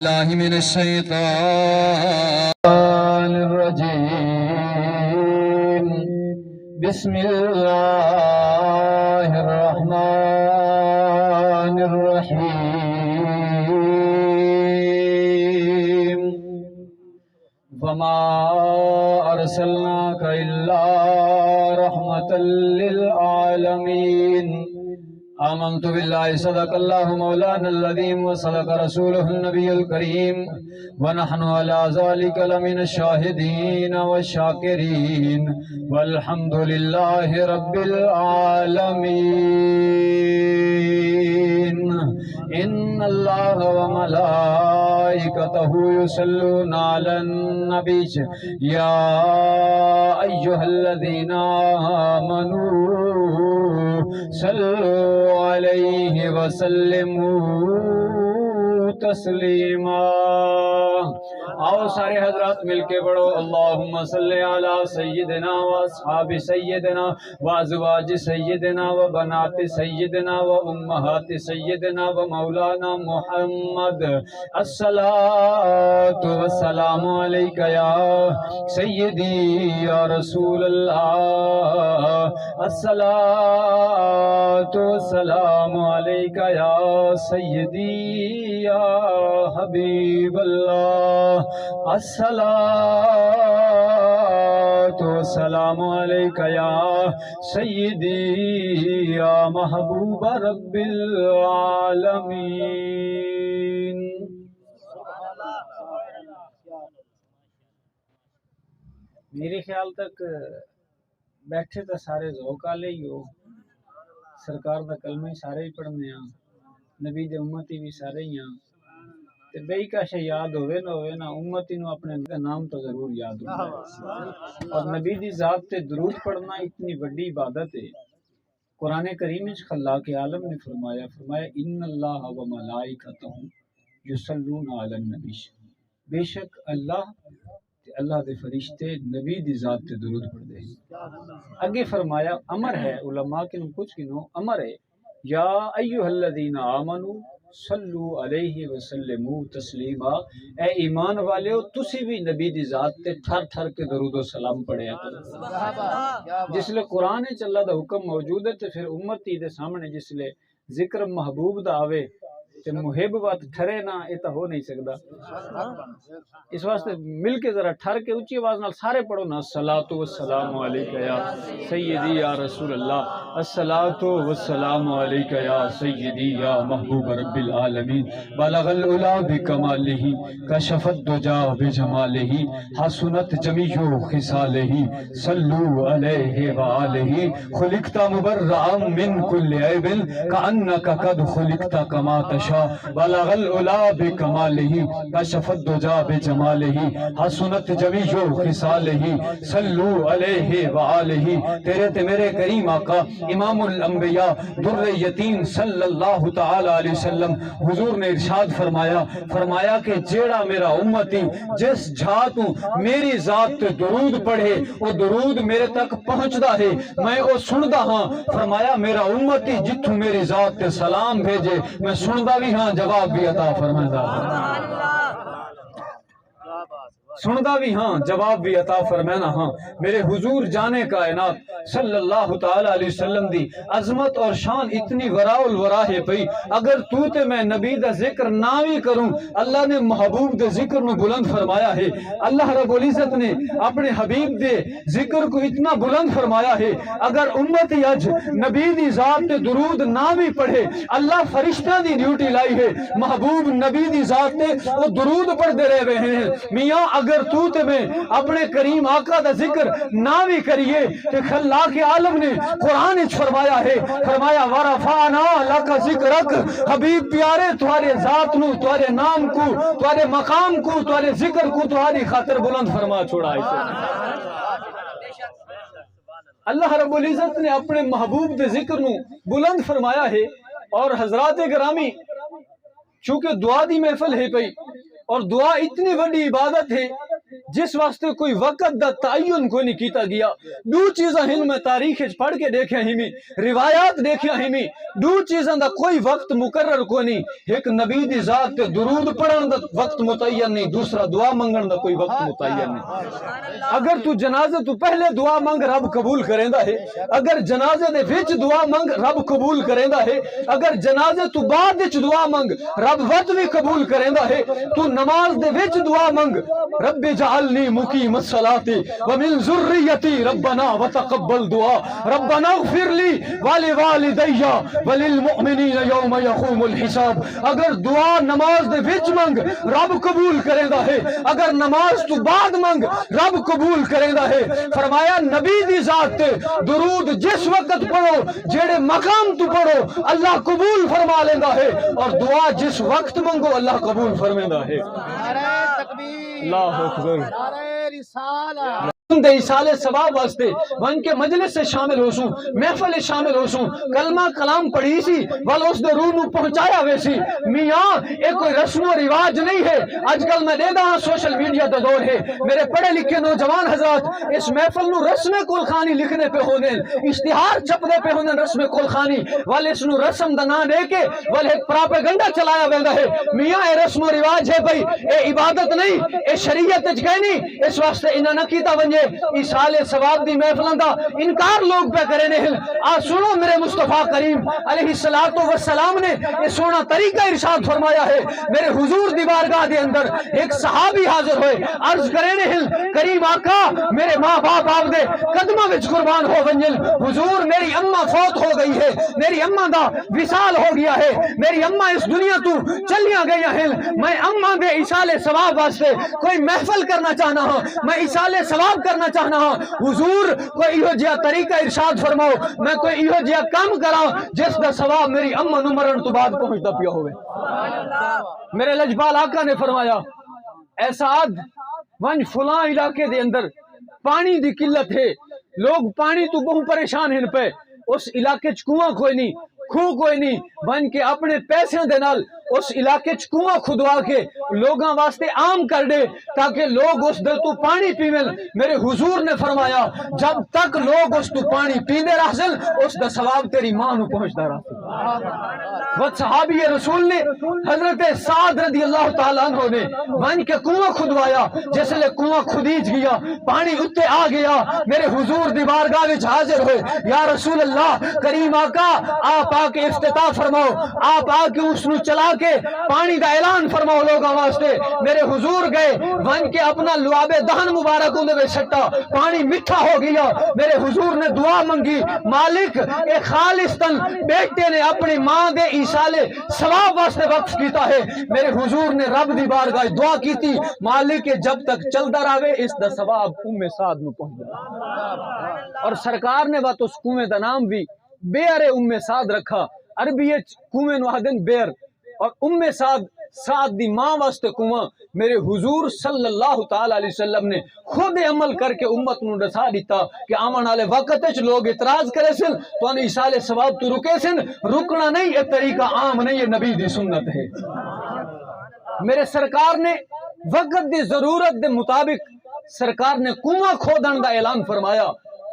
الله من الشيطان الرجيم. بسم الله الرحمن الرحيم. وما أرسلناك إلا رحمة للعالمين. آمنت بالله صدق الله مولانا العظيم وصدق رسوله النبي الكريم ونحن على ذلك لمن الشاهدين والشاكرين والحمد لله رب العالمين. إن الله وملائكته يصلون على النبي يا أيها الذين آمنوا صلوا علیہ وسلموا تسلیما. آؤ سارے حضرات مل کے پڑھو اللہم صلی علی سیدنا و اصحاب سیدنا و ازواج سیدنا و بنات سیدنا و امہات سیدنا و مولانا محمد. الصلاة والسلام علیک یا سیدی یا رسول اللہ. الصلاة والسلام علیک یا سیدی یا حبیب اللہ. الصلاة والسلام علیک یا سیدی یا محبوب رب العالمین. میرے خیال تک بیٹھے تو سارے ذوق والے ہی ہو. سرکار دا کلمہ ہی سارے ہی پڑھنے ہاں, نبی دے امتی بھی سارے ہی ہاں. تے بئی کا شے یاد ہوئے نا امتی نو اپنے نام تو ضرور یاد ہوگا. اور نبی دی ذات تے درود پڑھنا اتنی بڑی عبادت ہے. قرآن کریم وچ خلاق عالم نے فرمایا ان اللہ و ملائکتہ یصلون علی النبی. بے شک اللہ دے فرشتے نبی دی ذات تے درود پڑھ دے. اگے فرمایا امر ہے, علماء کے کچھ کنو امر ہے, یا ایھا الذین آمنو صلو علیہ وسلموا تسلیما. اے ایمان والےو تسی بھی نبی دی ذات تے ٹھر ٹھر کے درود و سلام پڑھیا کرو. جس لئے قرآن چ اللہ دا حکم موجود ہے تے پھر امتی دے سامنے جس لئے ذکر محبوب دا آوے تے محب بات ٹھرے نہ, یہ تو ہو نہیں سکتا. اس واسطے مل کے ذرا ٹھر کے اونچی آواز نال سارے پڑھو نا. الصلاۃ والسلام علیک یا سیدی یا رسول اللہ. الصلاۃ والسلام علیک یا سیدی یا محبوب رب العالمین. بلغ العلا بکمالہ کشف الدجا بجمالہ حسنت جمیع خصالہ. صلو علیہ وآلہ. خلقت مبرئا من کل عیب کأنک قد خلقت کما تشاء. بلغ العلا بکمالہ کشف الدجا بجمالہ حسنت جمیع خصالہ. صلو علیہ وآلہ. تیرے تے میرے کریم آقا امام الانبیاء در یتیم صلی اللہ تعالی علیہ وسلم حضور نے ارشاد فرمایا کہ جیڑا میرا امتی جس جھاتوں میری ذات تے درود پڑھے وہ درود میرے تک پہنچدا ہے, میں وہ سندا ہاں. فرمایا میرا امتی جتھوں میری ذات تے سلام بھیجے میں سندا بھی ہاں, جواب بھی عطا فرمائندا. سندا بھی ہاں, جواب بھی عطا فرمانا ہاں. میرے حضور جانے کائنات صلی اللہ تعالی علیہ وسلم دی عظمت اور شان اتنی وراء الورا ہے پئی. اگر تو تے میں نبی دا ذکر نہ بھی کروں, اللہ نے محبوب دے ذکر نو بلند فرمایا ہے. اللہ رب العزت نے اپنے حبیب دے ذکر کو اتنا بلند فرمایا ہے. اگر امتی اج نبی دی ذات تے درود نہ بھی پڑھے, اللہ فرشتہ دی ڈیوٹی لائی ہے محبوب نبی دی ذات تے وہ درود پڑھتے رہے ہیں. میاں اگر تو تے میں اپنے کریم آقا دا ذکر نہ بھی کریے تو خلاق عالم نے قرآن فرمایا ہے, فرمایا ورفعنا لک ذکرک. حبیب پیارے تمہارے ذات نو, تمہارے نام کو, تمہارے مقام کو, تمہارے ذکر کو تمہاری خاطر بلند فرما چھوڑا ہے. اللہ رب العزت نے اپنے محبوب دے ذکر نو بلند فرمایا ہے. اور حضرات گرامی چونکہ دعا دی محفل ہے پئی اور دعا اتنی بڑی عبادت ہے جس واسطے کوئی وقت دا تعین کو نہیں کیتا گیا. دو چیزاں ہن میں تاریخ پڑھ کے دیکھیا ہمی، روایات دیکھیا ہمی، دو چیزاں دا کوئی وقت مقرر کو نہیں. ایک نبی دی ذات تے درود پڑھن دا وقت متعین نہیں، دوسرا دعا منگن دا کوئی وقت متعین نہیں. اگر تو جنازے تو پہلے دعا منگ رب قبول کریندا ہے، اگر جنازے دے وچ دعا منگ رب قبول کریندا ہے، اگر جنازے تو بعد وچ دعا منگ رب ود بھی قبول کریندا ہے. تو نماز دے وچ دعا منگ رب اجعلنی مقیم الصلاۃ ومن ذریتی ربنا وتقبل دعا ربنا اغفر لی ولوالدی وللمؤمنین یوم یقوم الحساب. اگر دعا نماز دے وچ منگ رب قبول کریندا ہے، اگر نماز تو بعد منگ رب قبول کریندا ہے. فرمایا نبی دی ذات تے درود جس وقت پڑھو جیڑے مقام تو پڑھو اللہ قبول فرما لیندا ہے، اور دعا جس وقت منگو اللہ قبول فرمیندا ہے. اللہ اکبر. دے اصال ثواب واسطے ون کے مجلس سے شامل ہو سوں، محفل شامل ہو سوں، کلمہ کلام پڑھی سی والا اس دے روح نو پہنچایا ویسی. میاں ایک کوئی رسم و رواج نہیں ہے. آج کل میں دیکھدا ہاں سوشل میڈیا دا دور ہے، میرے پڑھے لکھے نوجوان حضرات اس محفل نو رسم کل خانی لکھنے پہ ہونے، اشتہار چھپنے پہ ہونے رسم کل خانی والے اس نو رسم دا نام دے کے والے ایک پراپیگنڈا چلایا ویندا ہے. میاں اے رسم و رواج ہے بھائی، اے عبادت نہیں، اے شریعت وچ گئے نہیں. اس واسطے انہاں نہ کیتا ونجے اسال ثواب دی محفلاں دا انکار لوگ پہ کرے نے. آ سنو میرے مصطفیٰ کریم علیہ الصلوۃ والسلام نے یہ سونا طریقہ ارشاد فرمایا ہے. میرے حضور دی بارگاہ دے اندر ایک صحابی حاضر ہوئے، عرض کرے نے کریم آقا میرے ماں باپ آپ دے قدموں وچ قربان ہو ونجل. حضور میری اماں فوت ہو گئی ہے، میری اماں دا وصال ہو گیا ہے، میری اماں اس دنیا تو چلیاں گئی ہیں. میں اماں دے ایصال ثواب واسطے کوئی محفل کرنا چاہنا ہاں، میں ایصال ثواب کرنا چاہنا ہاں. حضور کوئی ایہو جہا طریقہ ارشاد فرماؤ، میں کوئی ایہو جہا کام کراں جس دا ثواب میری اماں نو مرن تو بعد پہنچدا پیا ہوئے. میرے لجپال آقا نے فرمایا اے سعد ونج فلاں علاقے دے اندر پانی دی قلت ہے، لوگ پانی تو بہت پریشان ہیں پہ، اس علاقے چ کنواں کوئی نہیں، کھو کوئی نہیں، بن کے اپنے پیسے دے نال اس علاقے چ کنواں کھدوا کے لوگاں واسطے عام کر دے تاکہ لوگ اس دل تو پانی پیون. میرے حضور نے فرمایا جب تک لوگ اس تو پانی پیندے رہسن اس دا ثواب تیری ماں نو پہنچدا رہا. وہ صحابی رسول نے حضرت سعد رضی اللہ تعالیٰ عنہ نے بن کے کنواں کھدوایا. جس لے کنواں کھدیج گیا، پانی اتے آ گیا، میرے حضور دی بارگاہ وچ حاضر ہوئے. یا رسول اللہ کریم آقا آپ آ کے افتتاح فرماؤ، آپ آ کے اس نو چلا کے پانی دا اعلان فرماؤ لوگاں واسطے. میرے حضور گئے ون کے اپنا لعاب دہن مبارک اندے وچ سٹا، پانی میٹھا ہو گیا. میرے حضور نے دعا منگی مالک اے خالصتاً بیٹے نے اپنی ماں دے ایصال ثواب واسطے وقف کیتا ہے. میرے حضور نے رب دی بارگاہ دعا کیتی مالک جب تک چلدا رہے اس دا ثواب ام سعد نو پہنچدا. اور سرکار نے بات اس کنویں دا نام بھی بیر ام سعد رکھا. عربی کنویں نو آدن بیر، اور ام سعد سعد دی ماں واسطے کنواں. میرے حضور صلی اللہ تعالی علیہ وسلم نے خود عمل کر کے امت نو دسا دیتا کہ آمن والے وقت وچ لوگ اعتراض کرے سن تو ان ایصال ثواب تو رکے سن. رکنا نہیں، یہ طریقہ عام نہیں، یہ نبی دی سنت ہے. میرے سرکار نے وقت دی ضرورت دے مطابق سرکار نے کنواں کھودن دا اعلان فرمایا،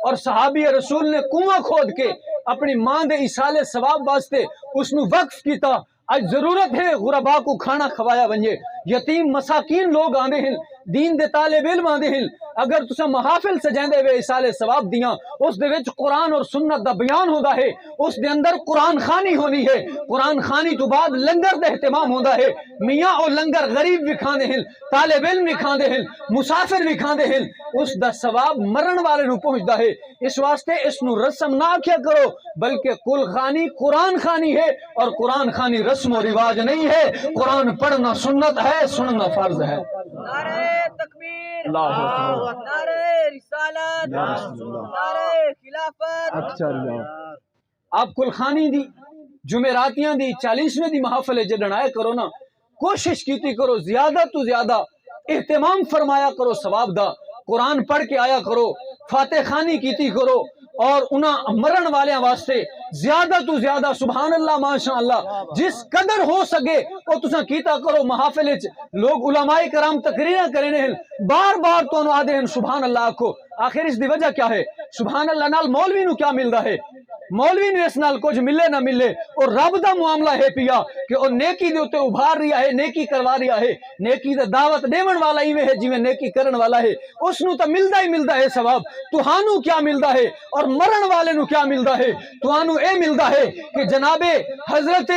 اور صحابی رسول نے کنواں کھود کے اپنی ماں دے ایصال ثواب واسطے اس نو وقف کیتا. آج ضرورت ہے غربا کو کھانا کھوایا ونجے، یتیم مساکین لوگ آندے ہیں، دین دے طالب علم آندے ہیں. اگر تسا محافل سجاندے ہوئے ایصال ثواب دیاں اس دے وچ قرآن اور سنت دا بیان ہوندا ہے، اس دے اندر قرآن خانی ہونی ہے، قرآن خانی تو بعد لنگر دا اہتمام ہوندا ہے. میاں او لنگر غریب بھی کھاندے ہیں، طالب علم بھی کھاندے ہیں، مسافر بھی کھاندے ہیں، اس دا ثواب مرن والے نو پہنچدا ہے. اس واسطے اس نو رسم نہ کیا کرو بلکہ کل خانی قرآن خانی ہے، اور قرآن خانی رسم و رواج نہیں ہے. قرآن پڑھنا سنت ہے، سننا فرض ہے. نعرہ تکبیر، اللہ اکبر، نعرہ رسالت، نعرہ خلافت. آپ کل خانی دی جمعراتیاں دی 40ویں دی محافل جدن آئے کرو نا، کوشش کیتی کرو زیادہ تو زیادہ اہتمام فرمایا کرو ثواب دا. قرآن پڑھ کے آیا کرو، فاتح خانی کیتی کرو، اور انہاں مرن والے واسطے زیادہ تو زیادہ سبحان اللہ ماشاء اللہ جس قدر ہو سکے وہ تساں کیتا کرو. محافل وچ لوگ علماء کرام تقریراں کرنے ہیں, بار بار تو آدھے ہیں سبحان اللہ کو. آخر اس دی وجہ کیا ہے؟ سبحان اللہ نال مولوی نو کیا ملدا ہے؟ مولوی نے اس نال کچھ ملے نہ ملے, اور رب دا معاملہ ہے پیا کہ وہ نیکی دے اوتے ابھار رہا ہے, نیکی کروا رہا ہے, نیکی دا دعوت دیون والا ایویں ہے جویں نیکی کرن والا ہے, اس نو تے ملدا ہی ملدا ہے ثواب. تہانوں کیا ملدا ہے اور مرن والے نو کیا ملدا ہے؟ تہانوں اے ملدا ہے کہ جناب حضرت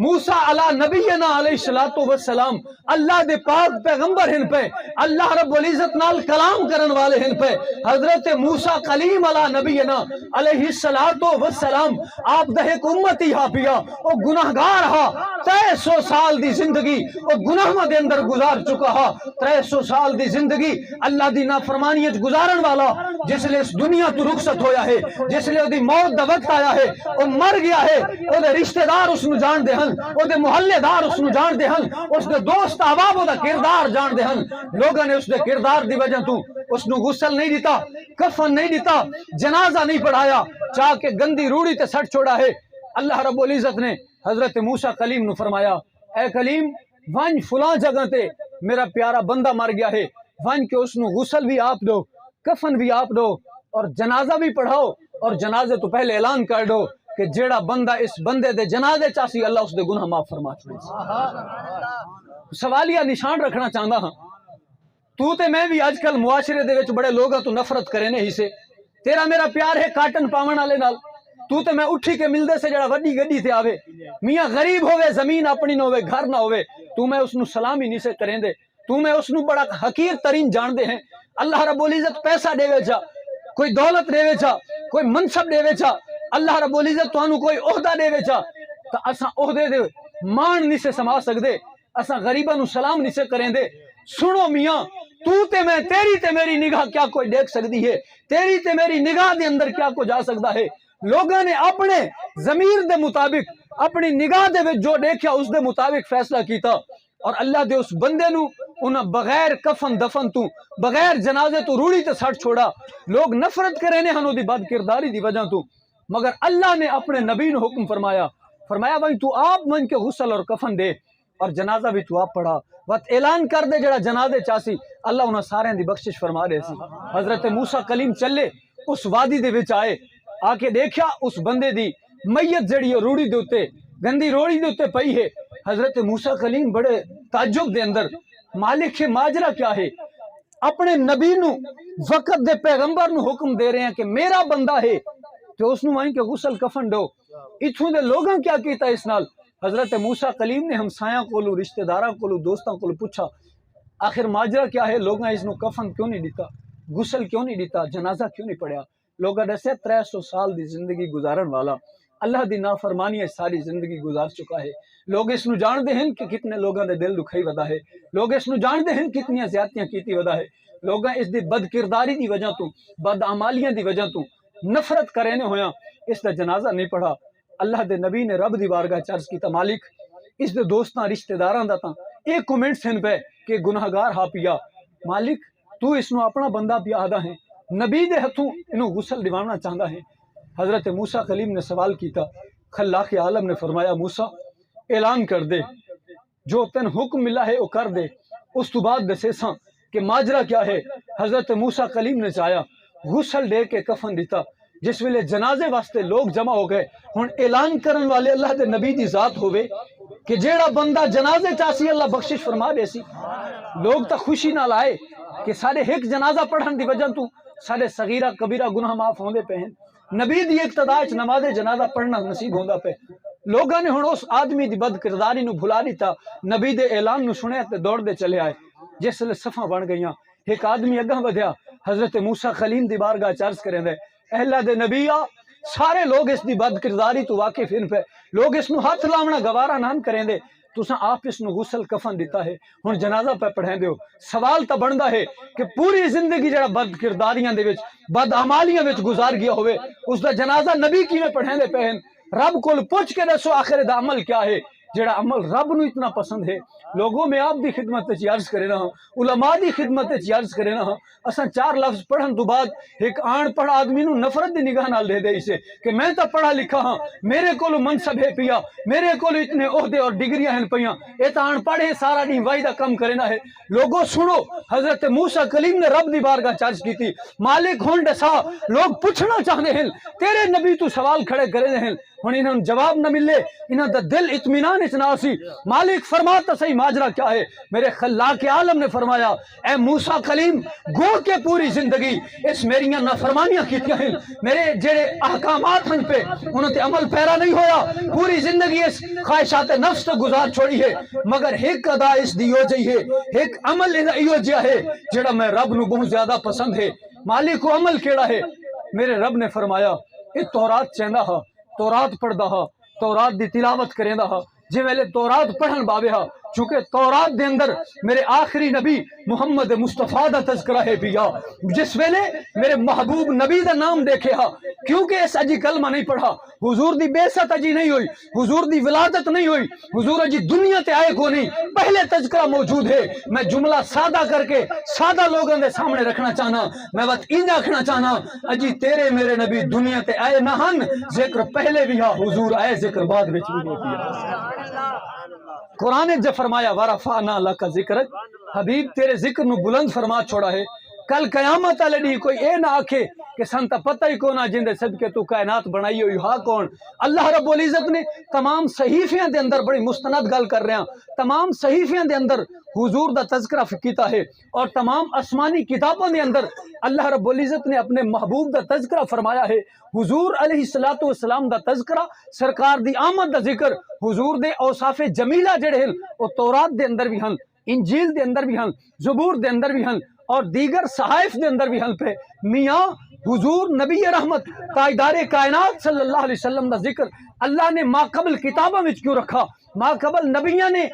موسیٰ علی نبینا علیہ الصلوۃ والسلام اللہ دے پاک پیغمبر ہن پہ, اللہ رب العزت نال کلام کرن والے ہن پہ. حضرت موسیٰ کلیم علی نبینا علیہ الصلوۃ والسلام آپ دا ایک امتی ہا پیا, او گناہگار ہا, 300 سال دی زندگی او گناہاں دے اندر گزار چکا ہا. 300 سال دی زندگی اللہ دی نافرمانی وچ گزارن والا جس لے اس دنیا تو رخصت ہویا ہے, جس لے دی موت دا وقت آیا ہے, او مر گیا ہے, او دے رشتہ دار اس نو جان دے ہن, او دے محلے دار اس نو جان دے ہن, اس دے دوست احباب او دا کردار جان دے ہن. لوگاں نے اس دے کردار دی وجہ تو اس نو غسل نہیں دیتا, کفن نہیں دیتا, جنازہ نہیں پڑھایا, چاہ کے گندی روڑی تے سٹ چھوڑا ہے. اللہ رب العزت نے حضرت موسیٰ کلیم نو فرمایا, اے کلیم ون فلاں جگہ تے میرا پیارا بندہ مر گیا ہے, ون کے اس نو غسل بھی آپ دو, کفن بھی آپ دو, اور جنازہ بھی پڑھاؤ, اور جنازے تو پہلے اعلان کر دو کہ جیڑا بندہ اس بندے دے جنازے چاسی اللہ اس دے گناہ معاف فرما چھوڑے. سوالیہ نشان رکھنا چاہتا ہاں, تو تے میں بھی آج کل معاشرے دے وچ بڑے لوگاں تو نفرت کرے نے ہی سے. تیرا میرا پیار ہے کاٹن پاون والے نال, تو تے میں اٹھی کے ملدے سے جڑا وڈی گڈی تے آوے, میاں غریب ہوے, زمین اپنی نہ ہوے, گھر نہ ہوے, تو میں اس نو سلام ہی نہیں سے کریں دے, تو میں اس نو بڑا حقیر ترین جان دے ہیں. اللہ رب العزت پیسہ دے وے چا, کوئی دولت دے وے چا, کوئی منصب دے وے چا, اللہ رب العزت تانوں کوئی عہدہ دے وے چا, تا اساں عہدے دے مان نہیں سے سما سکدے, اساں غریباں نو سلام نہیں سے کریں دے. سنو میاں, تو تے میں, تیری تے میری نگاہ کیا کوئی دیکھ سکتی ہے, تیری تے میری نگاہ دے اندر کیا کو جا سکتا ہے. لوگاں نے اپنے ضمیر دے مطابق, اپنی نگاہ دے وچ جو دیکھیا اس دے مطابق فیصلہ کیتا, اور اللہ دے اس بندے نو انہاں بغیر کفن دفن تو, بغیر جنازے تو روڑی تے سٹ چھوڑا. لوگ نفرت کرے نے ہنو دی بد کرداری دی وجہ تو, مگر اللہ نے اپنے نبی نو حکم فرمایا بھائی تو آپ من کے غسل اور کفن دے, اور جنازہ بھی تو آپ پڑھا. وقت اعلان کر دے جڑا جنازے چاسی اللہ انہاں سارے دی بخشش فرما دے سی. حضرت موسیٰ کلیم چلے, اس وادی دے وچ آئے, آ کے دیکھیا اس بندے دی میت جڑی روڑی دے اوتے, گندی روڑی دے اوتے پئی ہے. حضرت موسیٰ کلیم بڑے تعجب دے اندر, مالک کے ماجرا کیا ہے؟ اپنے نبی نو وقت دے پیغمبر نو حکم دے رہے ہیں کہ میرا بندہ ہے تو اس نو وہیں کے غسل کفن دو. اتھوں دے لوگاں کیا کیتا اس نال؟ حضرت موسیٰ کلیم نے ہمسایاں کولو, رشتہ داراں کولو, دوستاں کولو پوچھا آخر ماجرا کیا ہے, لوگاں اس نو کفن کیوں نہیں دیتا, غسل کیوں نہیں دیتا, جنازہ کیوں نہیں پڑھیا؟ لوگاں دسے 300 سال دی زندگی گزارن والا اللہ دی نافرمانی ساری زندگی گزار چکا ہے. لوگ اس نو جان دے ہیں کہ کتنے لوگاں دے دل دکھائی ودا ہے, لوگ اس نو جان دے ہیں کتنی زیادتیاں کیتی ودا ہے. لوگاں اس دی بد کرداری دی وجہ تو, بد عمالیاں دی وجہ تو نفرت کرے نے ہویا, اس دا جنازہ نہیں پڑھا. اللہ دے نبی نے رب دی بارگاہ چرز کیتا, مالک اس دے دوستاں رشتہ داراں دا تاں ایک کومنٹ سن پہ کہ گناہگار ہا پیا, مالک تو اس نو اپنا بندہ پیا آدھا ہے, نبی دے ہتھوں انہوں غسل دیوانا چاہتا ہے. حضرت موسیٰ کلیم نے سوال کیتا, خلاق عالم نے فرمایا موسیٰ اعلان کر دے, جو تن حکم ملا ہے وہ کر دے. اس تو بعد دسے ساں کہ ماجرا کیا ہے. حضرت موسیٰ کلیم نے چاہیا, غسل دے کے کفن دیتا. جس ویلے جنازے واسطے لوگ جمع ہو گئے, ہن اعلان کرن والے اللہ دے نبی دی ذات ہوئے کہ جیڑا بندہ جنازے چاسی اللہ بخشش فرما دے سی. لوگ تا خوشی نہ لائے کہ سارے ایک جنازہ پڑھن دی وجہ تو سارے صغیرہ کبیرہ گناہ معاف ہوندے پہ ہیں. نبی دی اقتداء وچ نماز جنازہ پڑھنا نصیب ہوندا پہ. لوگاں نے ہن اس آدمی دی بد کرداری نو بھلا دیتا, نبی دے اعلان نو سنیا تے دوڑ دے چلے آئے. جس لے صفاں بن گئیاں, ایک آدمی اگاں ودھیا, حضرت موسیٰ کلیم دی بارگاہ چرز کریں دے, اللہ دے نبی آ, سارے لوگ اس دی بد کرداری تو واقف ہیں پہ, لوگ اس نو ہاتھ لاونا گوارا نہ کریں دے, تساں آپ اس نو غسل کفن دیتا ہے, ہن جنازہ پہ پڑھیں دیو. سوال تا بندا ہے کہ پوری زندگی جڑا بد کرداریاں دے وچ, بد اعمالیاں وچ گزار گیا ہوئے, اس دا جنازہ نبی کیویں پڑھیں دے پہ ہیں؟ رب کول پوچھ کے دسو آخر دا عمل کیا ہے. جڑا عمل رب نو اتنا پسند ہے لوگوں میں آپ دی خدمت چ عرض کرے نا علماء دی خدمت چ عرض کرے نا اساں 4 لفظ پڑھن تو بعد ایک آن پڑھ آدمی نو نفرت دی نگاہ نال دے دے اسے کہ میں تا پڑھا لکھا ہاں میرے کولو منصب ہے پیا میرے کولو اتنے عہدے اور ڈگریاں ہیں پیاں اے تا آن پڑھے سارا دن وائی دا کم کرے نا ہے لوگوں سنو حضرت موسیٰ کلیم نے رب دی بارگاہ چارج کی تھی مالک ہون دسا لوگ پوچھنا چاہنے ہیں تیرے نبی تو سوال کھڑے کرے ہیں ہن انہوں جواب نہ ملے انہوں دا دل اطمینان اتنا سی مالک فرماتا صحیح ماجرا کیا ہے میرے خلاق عالم نے فرمایا اے موسیٰ کلیم گو کے پوری زندگی اس میریاں نافرمانیاں کیتیاں ہیں میرے جڑے احکامات ہیں پہ انہوں تے عمل پیرا نہیں ہویا پوری زندگی اس خواہشات نفس تو گزار چھوڑی ہے مگر ایک ادا اس دیو جئی ہے ایک عمل ایو جیا ہے جڑا میں رب نو بہت زیادہ پسند ہے مالک کو عمل کیڑا ہے میرے رب نے فرمایا اے تورات چیندا ہا تورات پڑھدا ہا تورات دی تلاوت کریندا ہا جے ویلے تورات پڑھن باوے ہا چونکہ تورات دے اندر میرے آخری نبی محمد مصطفیٰ دا تذکرہ ہے پیا جس ویلے میرے محبوب نبی دا نام دیکھے ہا کیونکہ اس اجی کلمہ نہیں پڑھا حضور دی بیست اجی نہیں ہوئی حضور دی ولادت نہیں ہوئی حضور اجی دنیا تے آئے کو نہیں پہلے تذکرہ موجود ہے میں جملہ سادہ کر کے سادہ لوگوں دے سامنے رکھنا چاہنا میں وقت انجا رکھنا چاہنا اجی تیرے میرے نبی دنیا تے آئے نہ ہن ذکر پہلے بھی ہا حضور آئے ذکر بعد وچ بھی پیا قرآن نے جب فرمایا ورفعنا لک ذکرک حبیب تیرے ذکر نو بلند فرما چھوڑا ہے کل قیامت والے دی کوئی اے نہ آکھے کہ سنتا پتہ ہی کونا جن دے صدقے تو کائنات بنائی ہوئی ہا کون اللہ رب العزت نے تمام صحیفیاں دے اندر بڑی مستند گل کر رہے ہیں تمام صحیفیاں دے اندر حضور دا تذکرہ کیتا ہے اور تمام آسمانی کتابوں دے اندر اللہ رب العزت نے اپنے محبوب دا تذکرہ فرمایا ہے حضور علیہ السلام دا تذکرہ سرکار دی آمد دا ذکر حضور دے اوصاف جمیلہ جڑے ہیں وہ تورات دے اندر بھی ہن انجیل دے اندر بھی ہن زبور دے اندر بھی ہن اور دیگر صحائف دے اندر بھی ہن پہ میاں حضور نبی رحمت تاجدار کائنات صلی اللہ علیہ وسلم دا ذکر اللہ نے ما قبل کتابوں میں کیوں رکھا ما قبل نبیاں نے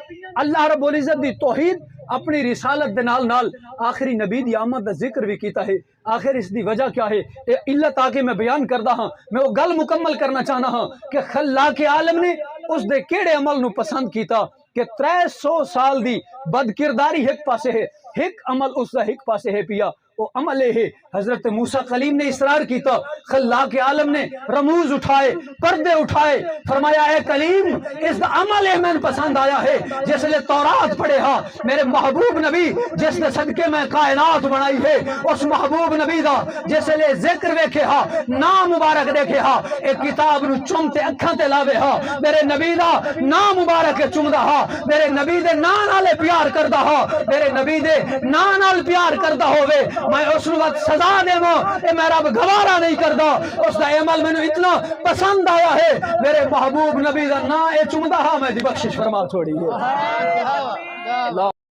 اللہ رب العزت دی توحید اپنی رسالت دے نال نال آخری نبی دی آمد دا ذکر بھی کیتا ہے آخر اس دی وجہ کیا ہے علت آکے میں بیان کردہ ہاں میں وہ گل مکمل کرنا چاہنا ہاں کہ خلاق عالم نے اس دے کیڑے عمل نو پسند کیتا کہ 300 سال دی بد کرداری ایک پاسے ہے ایک عمل اس دا ایک پاسے ہے پیا وہ عمل ہے حضرت موسیٰ کلیم نے اصرار کیتا خلاق عالم نے رموز اٹھائے پردے اٹھائے فرمایا اے کلیم اس دا عمل میں پسند آیا ہے جس لئے تورات پڑھے ہاں میرے محبوب نبی جس نے صدقے میں کائنات بنائی ہے اس محبوب نبی دا جس لئے ذکر ویکھے ہاں نام مبارک دیکھے ہاں ایک کتاب نو چمتے اکھاں تے لاوے ہاں میرے نبی دا نام مبارک چمدہ ہاں میرے نبی دے نام نالے پیار کردہ ہاں میرے نبی دے نام نال پیار کردہ ہوئے میں اس وقت سزا دے ماں اے میرا گوارا نہیں کردا اس دا عمل میں اتنا پسند آیا ہے میرے محبوب نبی دا نا اے چمدہ ہاں میں دی بخشش فرما چھوڑی ہے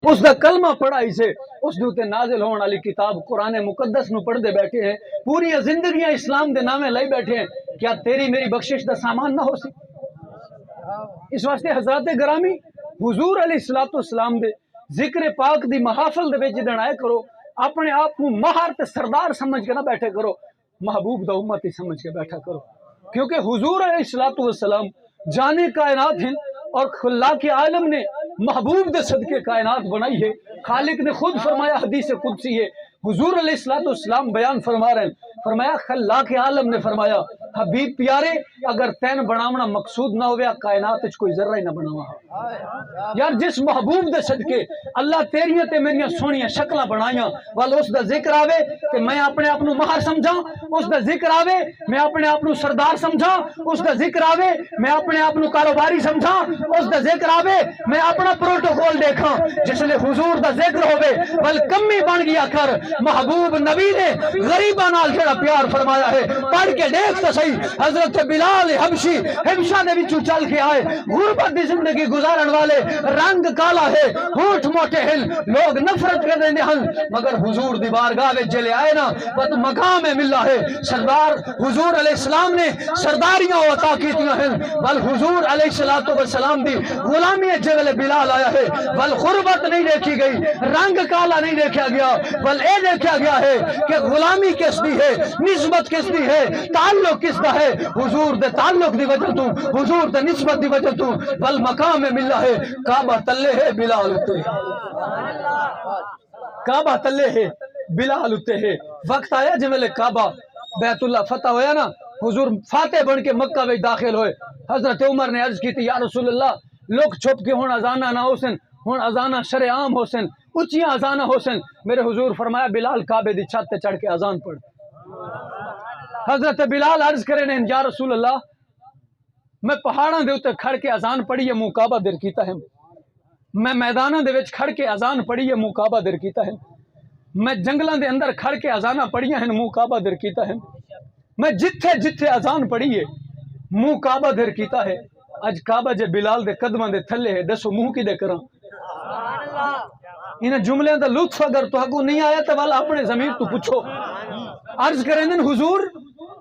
اس دا کلمہ پڑھائی سے اس دوتے نازل ہونے والی کتاب قرآن مقدس نو پڑھ دے بیٹھے ہیں پوری زندگیاں اسلام دے نامے لائی بیٹھے ہیں کیا تیری میری بخشش دا سامان نہ ہو سی اس واسطے حضرات گرامی حضور علیہ السلام دے ذکر پاک دی محافل دے وچ جدن آئے کرو اپنے آپ کو مہار تے سردار سمجھ کے نہ بیٹھے کرو محبوب دا امتی سمجھ کے بیٹھا کرو کیونکہ حضور علیہ السلام جانے کائنات ہیں اور خلاق عالم نے محبوب دے صدقے کائنات بنائی ہے خالق نے خود فرمایا حدیث قدسی ہے حضور علیہ السلام بیان فرما رہے ہیں فرمایا خلاق عالم نے فرمایا حبیب پیارے اگر تین بناونا مقصود نہ ہویا کائنات اچ کوئی ذرہ ہی نہ بناوا یار جس محبوب دے صدقے اللہ تیریاں تے میریاں سونیاں شکلاں بنائیاں وال اس دا ذکر آوے کہ میں اپنے آپ نو ماہر سمجھاں اس دا ذکر آوے میں اپنے آپ نو سردار سمجھاں اس دا ذکر آوے میں اپنے آپ نو کاروباری سمجھاں اس دا ذکر آوے میں اپنا پروٹوکول دیکھاں جس لئے حضور دا ذکر ہوئے بل کمی بن گیا کر محبوب نبی نے غریباں نال جڑا پیار فرمایا ہے پڑھ کے دیکھ تو صحیح حضرت بلال حبشی حبشہ نے بھی چل کے آئے غربت دی زندگی گزارن والے رنگ کالا ہے ہونٹ موٹے ہیں لوگ نفرت کر رہے ہیں مگر حضور دی بارگاہ میں جلے آئے نا بت مقام میں ملا ہے سردار حضور علیہ السلام نے سرداریاں عطا کیتیاں ہیں بل حضور علیہ السلام دی غلامی جلے بلال آیا ہے بل غربت نہیں دیکھی گئی رنگ کالا نہیں دیکھا گیا بل اے دیکھا گیا ہے کہ غلامی کس دی ہے نسبت کس دی ہے تعلق کس دستا ہے حضور دے تعلق دی وجہ تو حضور دے نسبت دی وجہ تو بل مقام ملا ہے کعبہ تلے ہے بلال اتے کعبہ تلے ہے بلال اتے ہے وقت آیا جی ملے کعبہ بیت اللہ فتح ہویا نا حضور فاتح بن کے مکہ میں داخل ہوئے حضرت عمر نے عرض کی تھی یا رسول اللہ لوگ چھپ کے ہون ازانہ نہ ہو سن ہون ازانہ شرع عام ہو سن اچیاں ازانہ ہو سن میرے حضور فرمایا بلال کعبے دی چھت تے چڑھ کے اذان پڑھ حضرت بلال عرض کرے نے یا رسول اللہ میں پہاڑاں دے اوتے کھڑ کے اذان پڑھی ہے منہ کعبہ در کیتا ہے میں میداناں دے وچ کھڑ کے اذان پڑھی ہے منہ کعبہ در کیتا ہے میں جنگلاں دے اندر کھڑ کے اذانہ پڑھیاں ہیں منہ کعبہ در کیتا ہے میں جتھے جتھے اذان پڑھی ہے منہ کعبہ در کیتا ہے اج کعبہ جے بلال دے قدماں دے تھلے ہے دسو منہ کی دے کراں انہیں جملے دا لطف اگر تو حقو نہیں آیا تو والا اپنے ضمیر تو پوچھو عرض کریں دن حضور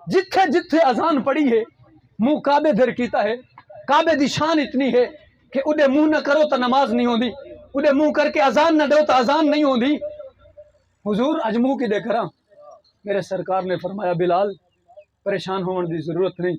جتھے جتھے اذان پڑھی ہے منہ کعبے در کیتا ہے کعبے دی شان اتنی ہے کہ اڈے منہ نہ کرو تو نماز نہیں ہوندی اڈے منہ کر کے اذان نہ دو تو اذان نہیں ہوندی حضور اج منہ کی دے کراں میرے سرکار نے فرمایا بلال پریشان ہون دی ضرورت نہیں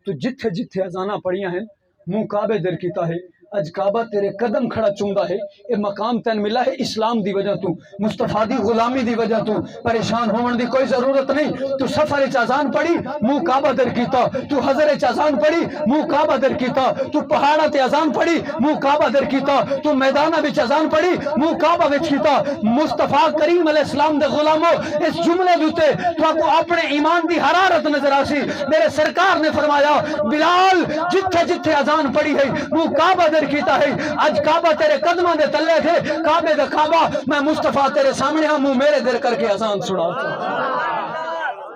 تو جتھے جتھے اذاناں پڑھیاں ہیں منہ کعبے در کیتا ہے اج کعبہ تیرے قدم کھڑا چوندا ہے اے مقام تین ملا ہے اسلام دی وجہ تو مصطفیٰ دی غلامی دی وجہ تو پریشان ہون دی کوئی ضرورت نہیں تو سفر وچ اذان پڑھی منہ کعبہ در کیتا تو حضر وچ اذان پڑھی منہ کعبہ در کیتا تو پہاڑاں تے اذان پڑھی منہ کعبہ در کیتا تو میداناں وچ اذان پڑھی منہ کعبہ وچ کیتا مصطفیٰ کریم علیہ السلام دے غلامو اس جملے دوتے تو کو اپنے ایمان دی حرارت نظر آسی میرے سرکار نے فرمایا بلال جتھے جتھے اذان پڑھی ہے منہ کعبہ در کیتا ہے اج کعبہ تیرے قدموں دے تلے تھے کعبے دے کعبہ میں مصطفیٰ تیرے سامنے ہاں منہ میرے در کر کے اذان سنا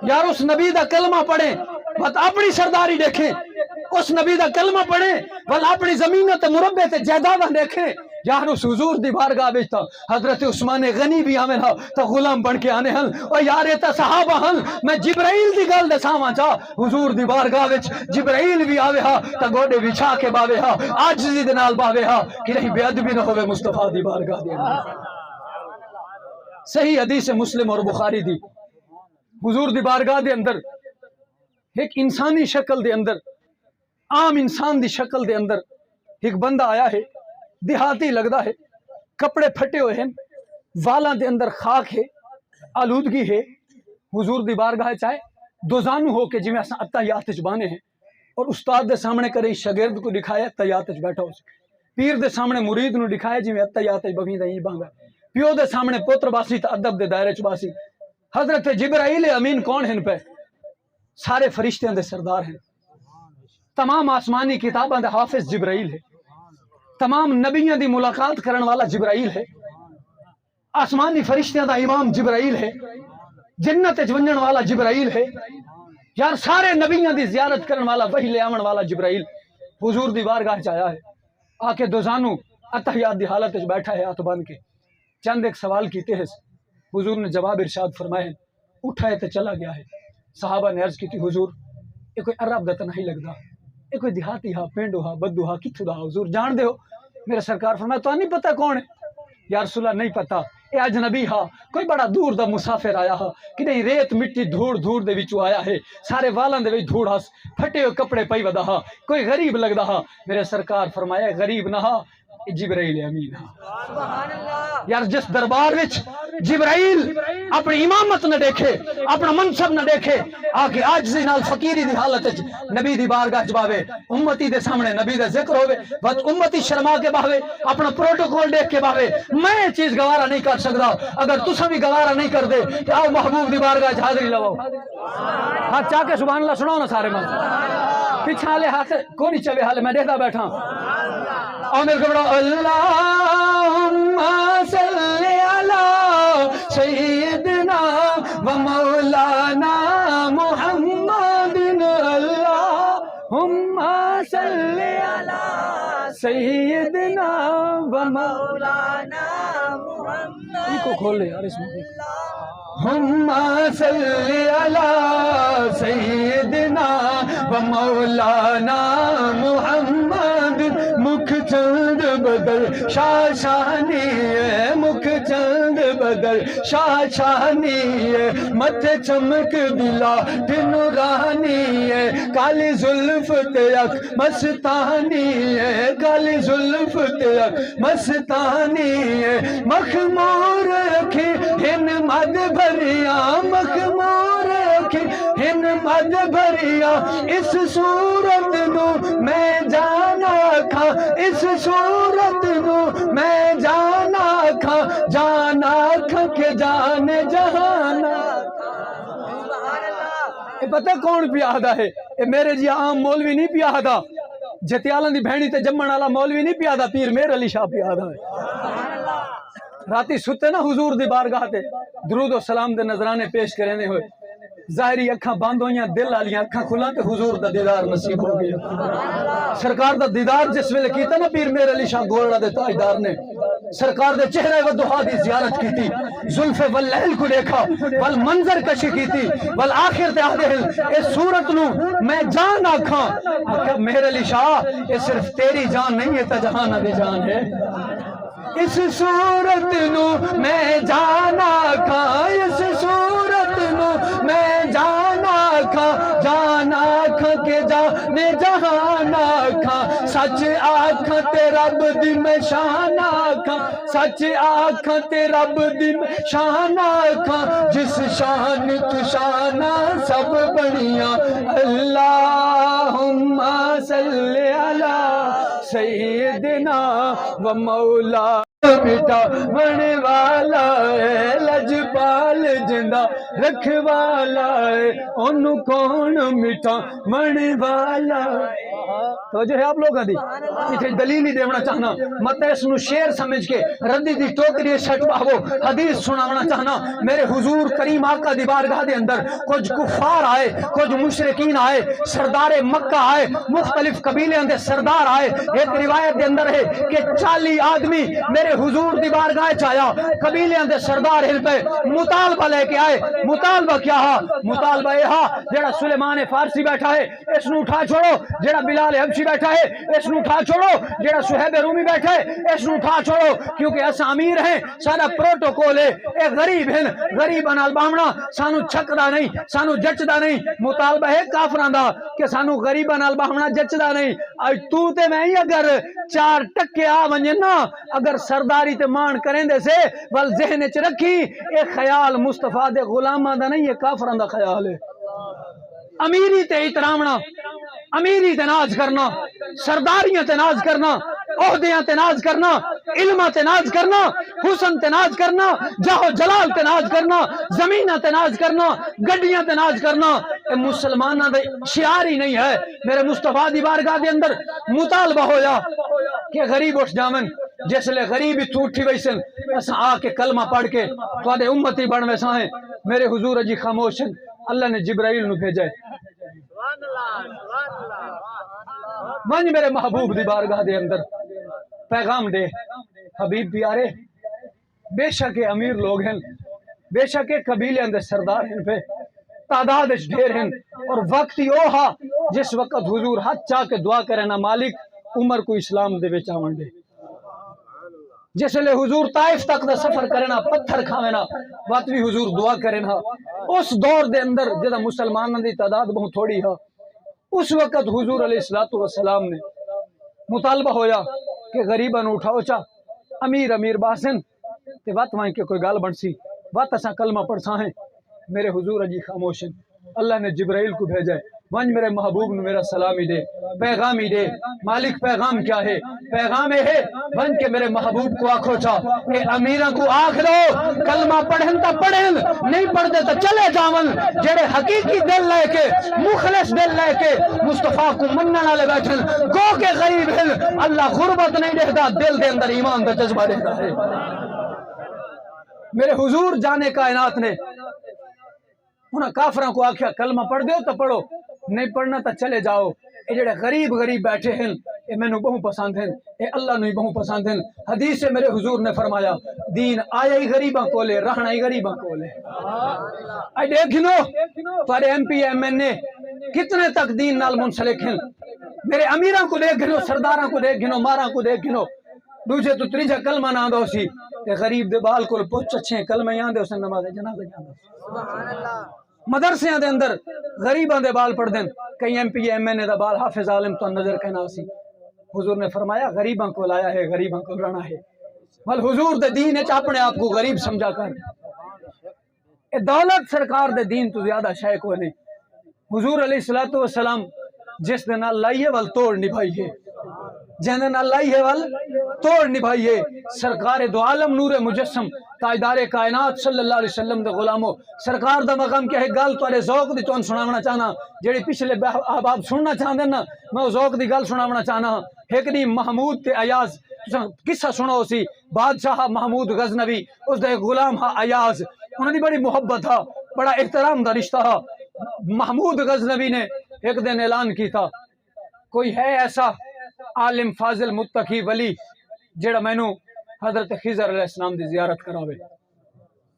یار اس نبی دا کلمہ پڑھیں بات اپنی سرداری دیکھیں اس نبی دا کلمہ پڑھیں بل اپنی زمینہ تے مربع تے جائیداداں دیکھیں یار اس حضور دی بارگاہ وچ تا حضرت عثمان غنی بھی آویں ہا تا غلام بن کے آنے ہن او یار اے تا صحابہ ہن میں جبرائیل دی گل دساواں چا حضور دی بارگاہ وچ جبرائیل بھی آوے ہا تا گوڈے بچھا کے باوے ہا عاجزی دے نال باوے ہا کہ نہیں بے ادبی نہ ہوے مصطفیٰ دی بارگاہ دے صحیح حدیث مسلم اور بخاری دی حضور دی بارگاہ دے اندر ایک انسانی شکل دے اندر عام انسان دی شکل دے اندر ایک بندہ آیا ہے دیہاتی لگدا ہے کپڑے پھٹے ہوئے ہیں والاں دے اندر خاک ہے آلودگی ہے حضور دی بارگاہ چاہے دو زانو ہو کے جویں اساں اتحیات وچ بانے ہیں اور استاد دے سامنے کرے شاگرد کو دکھایا اتحیات وچ بیٹھا ہو پیر دے سامنے مرید نو دکھایا جویں اتحیات وچ بغیدا ہی بانگا پیو دے سامنے پوتر باسی تے ادب دے دائرے چ باسی حضرت جبرائیل امین کون ہیں پہ سارے فرشتیاں دے سردار ہیں تمام آسمانی کتاباں دے حافظ جبرائیل ہے تمام نبیوں دی ملاقات کرن والا جبرائیل ہے آسمانی فرشتیاں دا امام جبرائیل ہے جنت وچ ونجن والا جبرائیل ہے یار سارے نبیوں دی زیارت کرن والا وحی لے آون والا جبرائیل حضور دی بارگاہ چ آیا ہے آ کے دو زانو اتحیات دی حالت وچ بیٹھا ہے ہاتھ بن کے چند ایک سوال کیتے ہیں حضور نے جواب ارشاد فرمائے اٹھا ہے تے چلا گیا ہے صحابہ نے عرض کی تھی حضور یہ کوئی عرب دا نہیں لگدا یہ کوئی دیہاتی ہا پینڈو ہا بدو ہا کتھوں دا حضور جان دے ہو میرے سرکار فرمایا تو نہیں پتہ کون ہے یا رسول اللہ نہیں پتہ اے اجنبی ہا کوئی بڑا دور دا مسافر آیا ہا کہ نہیں ریت مٹی دھوڑ دھوڑ دے وچوں آیا ہے سارے والاں دے وچ دھوڑ ہس پھٹے ہوئے کپڑے پئی ودا ہا کوئی غریب لگدا ہا میرے سرکار فرمایا غریب نہ ہا جبرائیل امین ہا یار جس دربار وچ جبرائیل اپنی امامت نہ دیکھے اپنا منصب نہ دیکھے آکے عاجزی نال فقیری دی حالت وچ نبی دی بارگاہ چ باوے امتی دے سامنے نبی دا ذکر ہوے بس امتی شرما کے باوے اپنا پروٹوکول دیکھ کے باوے میں یہ چیز گوارا نہیں کر سکدا اگر تساں بھی گوارا نہیں کر دے تے آؤ محبوب دی بارگاہ چ حاضری لواؤ ہاتھ چاہ کے سبحان اللہ سناؤ نا سارے من پیچھے والے ہاتھ کو نہیں چلے حال میں دیکھدا بیٹھا اور میرے کو بڑا اللہم صلی علی سیدنا و مولانا محمد اللہم صلی علی سیدنا و مولانا محمد ان کو کھول لے یار اس میں ہم صلی علی سیدنا و مولانا محمد مکھ چند بدل شاشانی مکھ چند بدل شاہ شانی ہے متھے چمک دلا نورانی ہے کالی زلف تیک مستانی ہے کالی زلف تیک مستانی ہے مخمور رکھی ہن مد بھریا مخمور رکھی ہن مد بھریا اس صورت نو میں جانا کھا اس صورت نو میں جانا کھا کے جانے جہانا یہ پتہ کون پیادا ہے یہ میرے جی عام مولوی نہیں پیادا جتیالن دی بہنی تے جمن والا مولوی نہیں پیادا پیر میر علی شاہ پیادا ہے راتی ستے نا حضور دی بارگاہ تے درود و سلام دے نظرانے پیش کرنے ہوئے ظاہری اکھاں بند ہوئیاں دل والیاں اکھاں کھلاں تے حضور دا دیدار نصیب ہو گیا سرکار دا دیدار جس ویلے کیتا نا پیر میر علی شاہ گولڑا دے تاجدار نے سرکار دے چہرے ودہا دی زیارت کی تھی زلف واللیل کو دیکھا والمنظر کشی کی تھی والآخر تے آدھے اس صورت نو میں جان آکھاں آکھا میر علی شاہ یہ صرف تیری جان نہیں ہے تا جہانہ دی جان ہے اس صورت نو میں جان آکھاں اس صورت نو میں جان آکھاں کے جانے جہان آکھاں سچ آکھاں تے رب دی میں شان آکھاں سچ آکھاں تے رب دی میں شان آکھاں جس شان تو شانہ سب بڑیاں اللہم صلی علی سیدنا و مولا مٹا بنے والا ہے لجپال جندہ رکھ والا ہے انہوں کون مٹا بنے والا تو جو ہے آپ لوگاں دی اتھے دلیل ہی دیونا چاہنا مت اس نو شیر سمجھ کے ردی دی ٹوکری سٹ باہو حدیث سناونا چاہنا میرے حضور کریم آقا دی بارگاہ دے اندر کچھ کفار آئے کچھ مشرکین آئے سردار مکہ آئے مختلف قبیلے اندر سردار آئے ایک روایت دے اندر ہے کہ 40 آدمی میرے حضور دی بارگاہ چایا قبیلے اندر سردار ہل پہ مطالبہ لے کے آئے مطالبہ کیا ہا مطالبہ یہ ہا جڑا سلیمان فارسی بیٹھا ہے اس نو اٹھا چھوڑو جڑا بلال حبشی بیٹھا ہے اس نو اٹھا چھوڑو جڑا صہیب رومی بیٹھا ہے اس نو اٹھا چھوڑو کیونکہ ایسا امیر ہیں سارا پروٹوکول ہے ایک غریب ہیں غریب نال باہمنا سانو چھکدا نہیں سانو جچدا نہیں مطالبہ ہے کافراں دا کہ سانو غریباں نال باہمنا جچدا نہیں اج تو تے میں اگر 4 ٹکے آ ونجن نا اگر سرداری تے مان کریں دے سے ول ذہن وچ رکھی اے خیال مصطفیٰ دے غلاماں دا نہیں یہ کافراں دا خیال ہے امیری تے احترامنا امیری تے ناز کرنا سرداریاں تے ناز کرنا عہدیاں تے ناز کرنا علمہ تے ناز کرنا حسن تے ناز کرنا جاہو جلال تے ناز کرنا زمینہ تے ناز کرنا گڈیاں تے ناز کرنا اے مسلمانہ دے شعار ہی نہیں ہے میرے مصطفیٰ دی بارگاہ دے اندر مطالبہ ہویا کہ غریب اٹھ جامن جس لئے غریب ہی اٹھی ویسن ایسا آ کے کلمہ پڑھ کے تو آدھے امتی بڑھ ویسا ہیں میرے حضور اجی خاموشن اللہ نے جبرائیل نو بھیجا ہے ونج میرے محبوب دی بارگاہ دے اندر پیغام دے حبیب پیارے بے شک امیر لوگ ہیں بے شک قبیلے اندر سردار ہیں پہ تعداد اس ڈھیر ہیں اور وقت ہی اوہا جس وقت حضور ہاتھ چاہ کے دعا کرے نا مالک عمر کو اسلام دے وچ آون دے جس لئے حضور طائف تک دا سفر کرنا پتھر کھاوے نا وقت بھی حضور دعا کرے نا اس دور دے اندر جدا مسلمانوں دی تعداد بہت تھوڑی ہے اس وقت حضور علیہ السلام نے مطالبہ ہویا کہ غریباں نو اٹھاؤ چا امیر امیر باسن تے وقت وہاں کے کوئی گال بن سی وقت اساں کلمہ پڑھ سا ہیں میرے حضور اجی خاموشن اللہ نے جبرائیل کو بھیجا ہے ونج میرے محبوب نے میرا سلامی دے پیغامی دے مالک پیغام کیا ہے پیغام ہے ونج کے میرے محبوب کو آنکھو چا کہ امیرہ کو آنکھ دو کلمہ پڑھن تا پڑھن نہیں پڑھ دے تا چلے جاون جڑے حقیقی دل لے کے مخلص دل لے کے مصطفیٰ کو مننا لے بیٹھن گو کے غریب ہیں اللہ غربت نہیں دیتا دل دے اندر ایمان دا جذبہ دیتا ہے میرے حضور جانے کائنات نے انہاں کافراں کو آکھیا کلمہ پڑھ دیو تو پڑھو نہیں پڑھنا تو چلے جاؤ اے جڑے غریب غریب بیٹھے ہیں اے میں نو بہت پسند ہیں اے اللہ نو بہت پسند ہیں حدیث سے میرے حضور نے فرمایا دین آیا ہی غریباں کو لے رہنا ہی غریباں کو لے اے دیکھنو تارے ایم پی ایم این اے کتنے تک دین نال منسلک ہیں میرے امیراں کو دیکھنو سرداراں کو دیکھنو ماراں کو دیکھنو دوسرے تو تریجہ کلمہ نہ دو سی کہ غریب دے بال کو پوچھ اچھے کلمہ یاندے اس نے نماز جنازہ جاندے سبحان اللہ مدرسیاں دے اندر غریباں دے بال پڑھ دین کئی ایم پی ایم این اے دا بال حافظ عالم تو نظر کہنا سی حضور نے فرمایا غریباں کو لایا ہے غریباں کو رہنا ہے بل حضور دے دین اچ اپنے آپ کو غریب سمجھا کر اے دولت سرکار دے دین تو زیادہ شے کو نہیں حضور علیہ الصلوۃ والسلام جس دن لائیے ول توڑ نبھائیے جن دن لائیے ول توڑ نبھائیے سرکار دو عالم نور مجسم تاجدار کائنات صلی اللہ علیہ وسلم دے غلاموں سرکار دا مقام کیا ہے گل تواڈے ذوق دی تون سناونا چاہنا جڑی پچھلے احباب سننا چاہندے نا میں او ذوق دی گل سناونا چاہنا ایک دی محمود تے ایاز قصہ سنو سی بادشاہ محمود غزنوی اس دے غلام ہا ایاز انہاں دی بڑی محبت تھا بڑا احترام دا رشتہ تھا محمود غزنوی نے ایک دن اعلان کی تھا کوئی ہے ایسا عالم فاضل متقی ولی جڑا مینو حضرت خضر علیہ السلام دی زیارت کراوے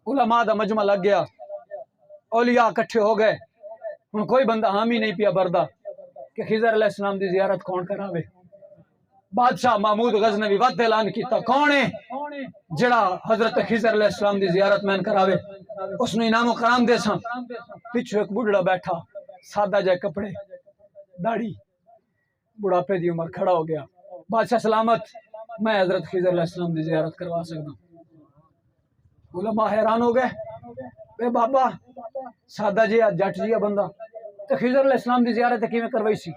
علماء دا مجمع لگ گیا اولیاء کٹھے ہو گئے ہن کوئی بندہ حامی نہیں پیا بردا کہ خضر علیہ السلام دی زیارت کون کراوے بادشاہ محمود غزنوی وقت اعلان کیتا کون ہے جڑا حضرت خضر علیہ السلام دی زیارت مین کراوے اس نے انعام و کرام دے سا پیچھے ایک بڑھڑا بیٹھا سادہ جائے کپڑے داڑھی بڑھاپے دی عمر کھڑا ہو گیا بادشاہ سلامت میں حضرت خضر علیہ السلام دی زیارت کروا سکتا ہوں علماء حیران ہو گئے اے بابا سادہ جی جٹ جی بندہ تو خضر علیہ السلام دی زیارت کیویں کروائی سی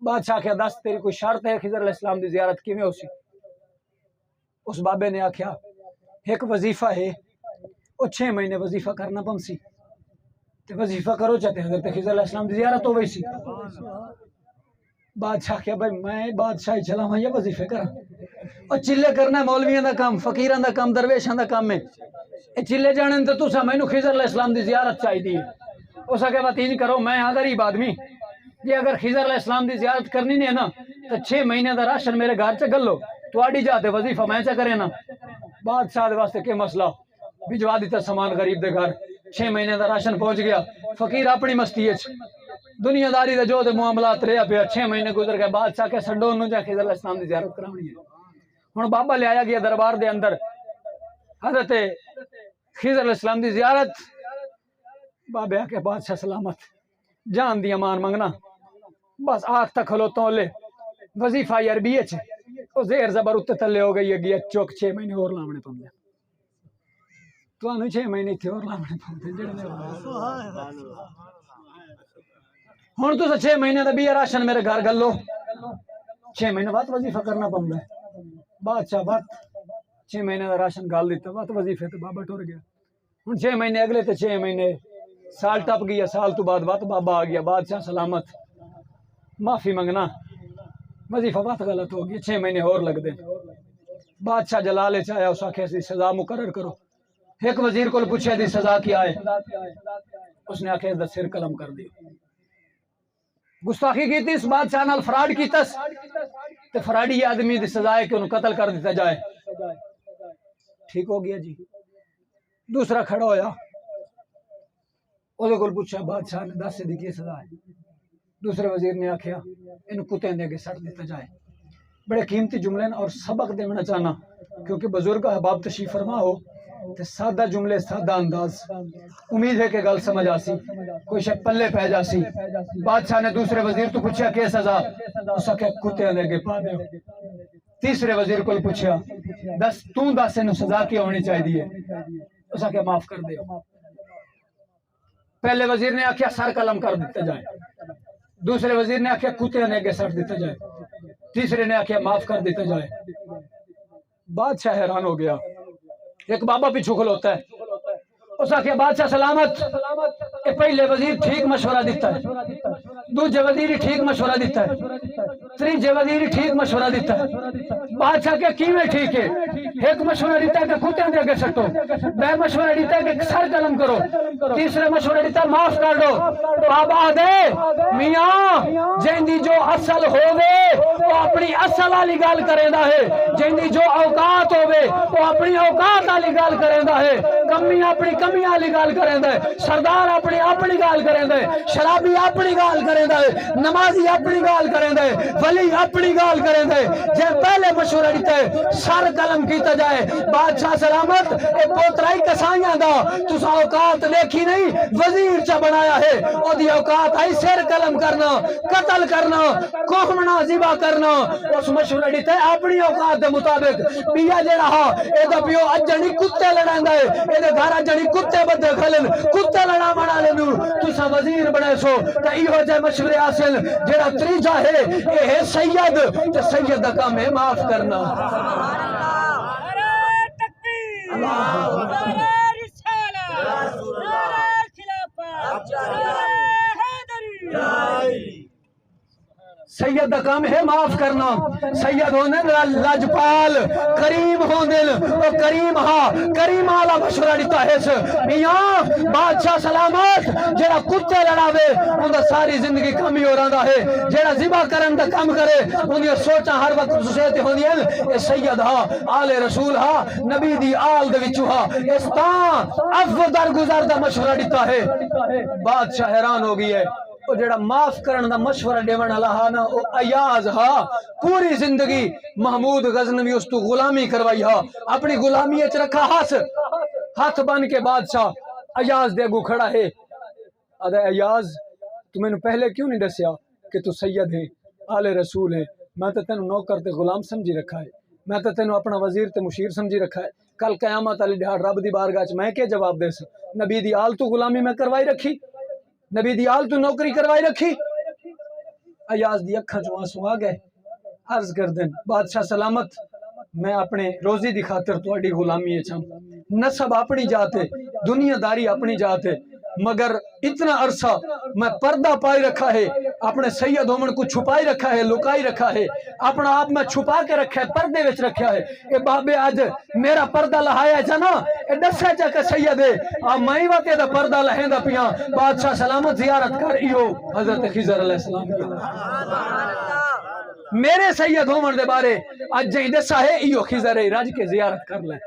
بادشاہ کیا دس تیری کوئی شرط ہے خضر علیہ السلام دی زیارت کیویں ہو سی اس بابے نے آکھیا ایک وظیفہ ہے وہ 6 مہینے وظیفہ کرنا پم سی تے وظیفہ کرو چاہتے حضرت خضر علیہ السلام دی زیارت ہو گئی سی بادشاہ کیا بھائی میں بادشاہی چلا ہوں یا وظیفے کرا اور چلے کرنا ہے مولویاں دا کام فقیراں دا کام درویشاں دا کام ہے اے چلے جانے تے تساں مینوں خضر علیہ السلام دی زیارت چاہیے اس کے بعد تین کرو میں ہاں غریب آدمی یہ اگر خضر علیہ السلام دی زیارت کرنی نہیں ہے نا تو 6 مہینے دا راشن میرے گھر چ گلو تواڈی جاتے وظیفہ میں چا کرے نا بادشاہ دے واسطے کہ مسئلہ بھجوا دیتا سامان غریب دے گھر 6 مہینے دا راشن پہنچ گیا فقیر اپنی مستی وچ دنیا داری دے جو دے معاملات رہیا پیا 6 مہینے گزر گئے بادشاہ کے سڈو نو جا خضر علیہ السلام دی زیارت کرانی ہے ہن بابا لے آیا گیا دربار دے اندر حضرت خضر علیہ السلام دی زیارت بابے آ کے بادشاہ سلامت جان دی امان منگنا بس آنکھ تک کھلوتا لے وظیفہ عربی ہے وہ زیر زبر اتنے تھلے ہو گئی ہے چوک 6 مہینے اور لاونے پوندے تو 6 مہینے تھے اور لاونے پوندے ہن تو 6 مہینے دا بھی راشن میرے گھر گلو 6 مہینے بعد وظیفہ کرنا پوندا ہے بادشاہ بات 6 مہینے دا راشن گال دیتا بات وظیفے تے بابا ٹر گیا ہن 6 مہینے اگلے تے 6 مہینے سال ٹپ گیا سال تو بعد بات بابا آ گیا بادشاہ سلامت معافی منگنا وظیفہ بات غلط ہو گیا 6 مہینے اور لگ دے بادشاہ جلالے چاہیا اس آخیا سی سزا مقرر کرو ایک وزیر کو پوچھا دی سزا کیا ہے اس نے آخیا دا سر قلم کر دی گستاخی کی تھی اس بادشاہ نال فراڈ کی تس تے فراڈی آدمی دی سزا ہے کہ انہوں قتل کر دیتا جائے ٹھیک ہو گیا جی دوسرا کھڑا ہویا وہ پوچھا بادشاہ نے 10 دی کی سزا ہے دوسرے وزیر نے آخیا ان کتے دے کے سٹ دیتا جائے بڑے قیمتی جملے اور سبق دینا چاہنا کیونکہ بزرگ احباب تشریف فرما ہو تے سادہ جملے سادہ انداز امید ہے کہ گل سمجھ آسی کوئی شک پلے پہ جاسی بادشاہ نے دوسرے وزیر تو پوچھا کہ سزا اس کہ کتے دے کے پا دیو تیسرے وزیر کو پوچھا تو 10 نو سزا کی ہونی چاہیے اس کہ معاف کر دیو پہلے وزیر نے آخیا سر قلم کر دیتا جائے دوسرے وزیر نے آخیا کتے نے سٹ دیتا جائے تیسرے نے آخیا معاف کر دیتا جائے بادشاہ حیران ہو گیا ایک بابا پیچھے کھلوتا ہے اس آخیا بادشاہ سلامت کہ پہلے وزیر ٹھیک مشورہ دیتا ہے دوسرے وزیر ٹھیک مشورہ دیتا ہے تیسرے وزیر ٹھیک مشورہ دیتا ہے بادشاہ کے کیویں ٹھیک ہے ایک مشورہ دیتا ہے کہ کتے دے کے سٹو بے مشورہ دیتا ہے کہ سر قلم کرو تیسرے مشورہ دیتا ہے معاف کر دو بابا دے میاں جیندی جو اصل ہووے وہ اپنی اصل والی گل کریندا ہے جیندی جو اوقات ہووے وہ اپنی اوقات والی گل کریندا ہے کمی اپنی کمی والی گل کریں دے، سردار اپنی گل کریں دے، شرابی اپنی گل کریں دے، نمازی اپنی گل کریں دے، ولی اپنی گل کریں دے، جے پہلے مشورہ دیتے سر قلم کیتا جائے بادشاہ سلامت اے پوترائی کسائیاں دا تسا اوقات دیکھی نہیں وزیر چا بنایا ہے او دی اوقات آئی سر قلم کرنا قتل کرنا کوہمنا ذبح کرنا اس مشورہ دیتے اپنی اوقات دے مطابق پیا جڑا ہا اے دا پیو اجنی کتے لڑائیں دے اے دے گھر اجنی کتے بدے کھلن کتے لڑا منا لینو تسا وزیر بنے سو تا ایہو جے مشورے حاصل جڑا تریجا ہے اے ہے سید تے سید دا کام ہے معاف کرنا سید دا کام ہے معاف کرنا سید ہونے لاجپال کریم ہونے او کریم ہاں کریم آلا مشورہ دیتا ہے میاں بادشاہ سلامت جیڑا کتے لڑاوے انہا ساری زندگی کمی ہو رہا ہے جیڑا ذبح کرن دا کم کرے انہی سوچا ہر وقت سوسیتی ہونی ہے اے سید ہاں آل رسول ہاں نبی دی آل دے وچو ہاں اس تاں افو درگزار دا مشورہ دیتا ہے بادشاہ حیران ہو گئی ہے وہ جڑا معاف کرن دا مشورہ دیون والا ہا نا او ایاز ہا پوری زندگی محمود غزنوی اس تو غلامی کروائی ہا اپنی غلامی اچ رکھا ہاتھ بن کے بادشاہ ایاز دے گو کھڑا ہے آدھا ایاز تو میں نے پہلے کیوں نہیں دسیا کہ تو سید ہے آل رسول ہے میں تو تینوں نوکر تے غلام سمجھی رکھا ہے میں تو تینوں اپنا وزیر تے مشیر سمجھی رکھا ہے کل قیامت علی دہاڑ رب دی بارگاہ چ میں کیا جواب دے سا نبی دی آل تو غلامی میں کروائی رکھی نبی دی آل تو نوکری کروائی رکھی ایاز دی اکھاں چوں آنسو آ گئے عرض کر دیں بادشاہ سلامت میں اپنے روزی دی خاطر تواڈی غلامی اچھا نسب اپنی جاتے دنیا داری اپنی جاتے مگر اتنا عرصہ میں پردہ پائی رکھا ہے اپنے سید ہومن کو چھپائی رکھا ہے لکائی رکھا ہے اپنا آپ میں چھپا کے رکھا ہے پردے وچ رکھا ہے اے بابے آج میرا پردہ لہایا جانا اے دسا چا کہ سید ہے آ مائی واتے دا پردہ لہندا پیاں بادشاہ سلامت زیارت کر ایو حضرت خضر علیہ السلام میرے سید ہومن دے بارے آج جہی دسا ہے ایو خضر ہے راج کے زیارت کر لیں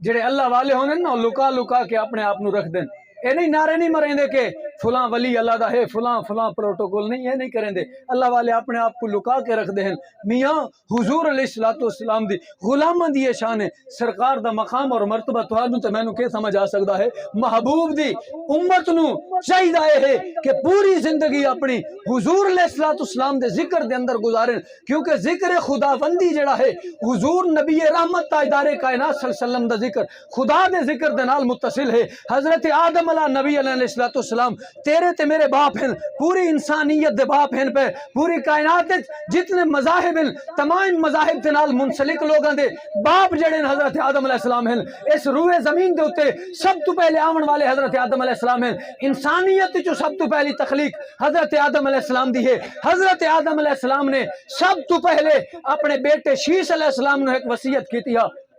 جڑے اللہ والے ہونے نا لکا لکا کے اپنے آپ نو رکھ دیں اے نہیں نعرے نہیں مریں دے کہ فلاں ولی اللہ دا ہے فلاں پروٹوکول نہیں یہ نہیں کریں دے اللہ والے اپنے آپ کو لکا کے رکھ دے ہیں میاں حضور علیہ السلام دی غلاماں دی شان ہے سرکار دا مقام اور مرتبہ تہاڈوں تے مینوں کہ سمجھ آ سکدا ہے محبوب دی امت نو چاہیے ہے کہ پوری زندگی اپنی حضور علیہ السلام دے ذکر دے اندر گزاریں کیونکہ ذکر خداوندی جڑا ہے حضور نبی رحمت تاجدار کائنات صلی اللہ علیہ وسلم دا ذکر خدا دے ذکر دے نال متصل ہے حضرت آدم نبی علیہ السلام تیرے تے میرے باپ ہیں پوری انسانیت دے باپ ہیں پہ پوری کائنات جتنے مذاہب ہیں تمام مذاہب دے نال منسلک لوگاں دے باپ جڑے حضرت آدم علیہ السلام ہیں اس روئے زمین دے ہوتے سب تو پہلے آمن والے حضرت آدم علیہ السلام ہیں انسانیت جو سب تو پہلی تخلیق حضرت آدم علیہ السلام دی ہے حضرت آدم علیہ السلام نے سب تو پہلے اپنے بیٹے شیش علیہ السلام نے ایک وصیت کی تھی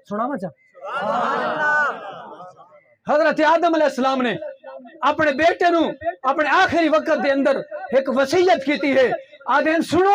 سنا مچا حضرت آدم علیہ السلام نے اپنے بیٹے نو اپنے آخری وقت دے اندر ایک وصیت کیتی ہے آدین سنو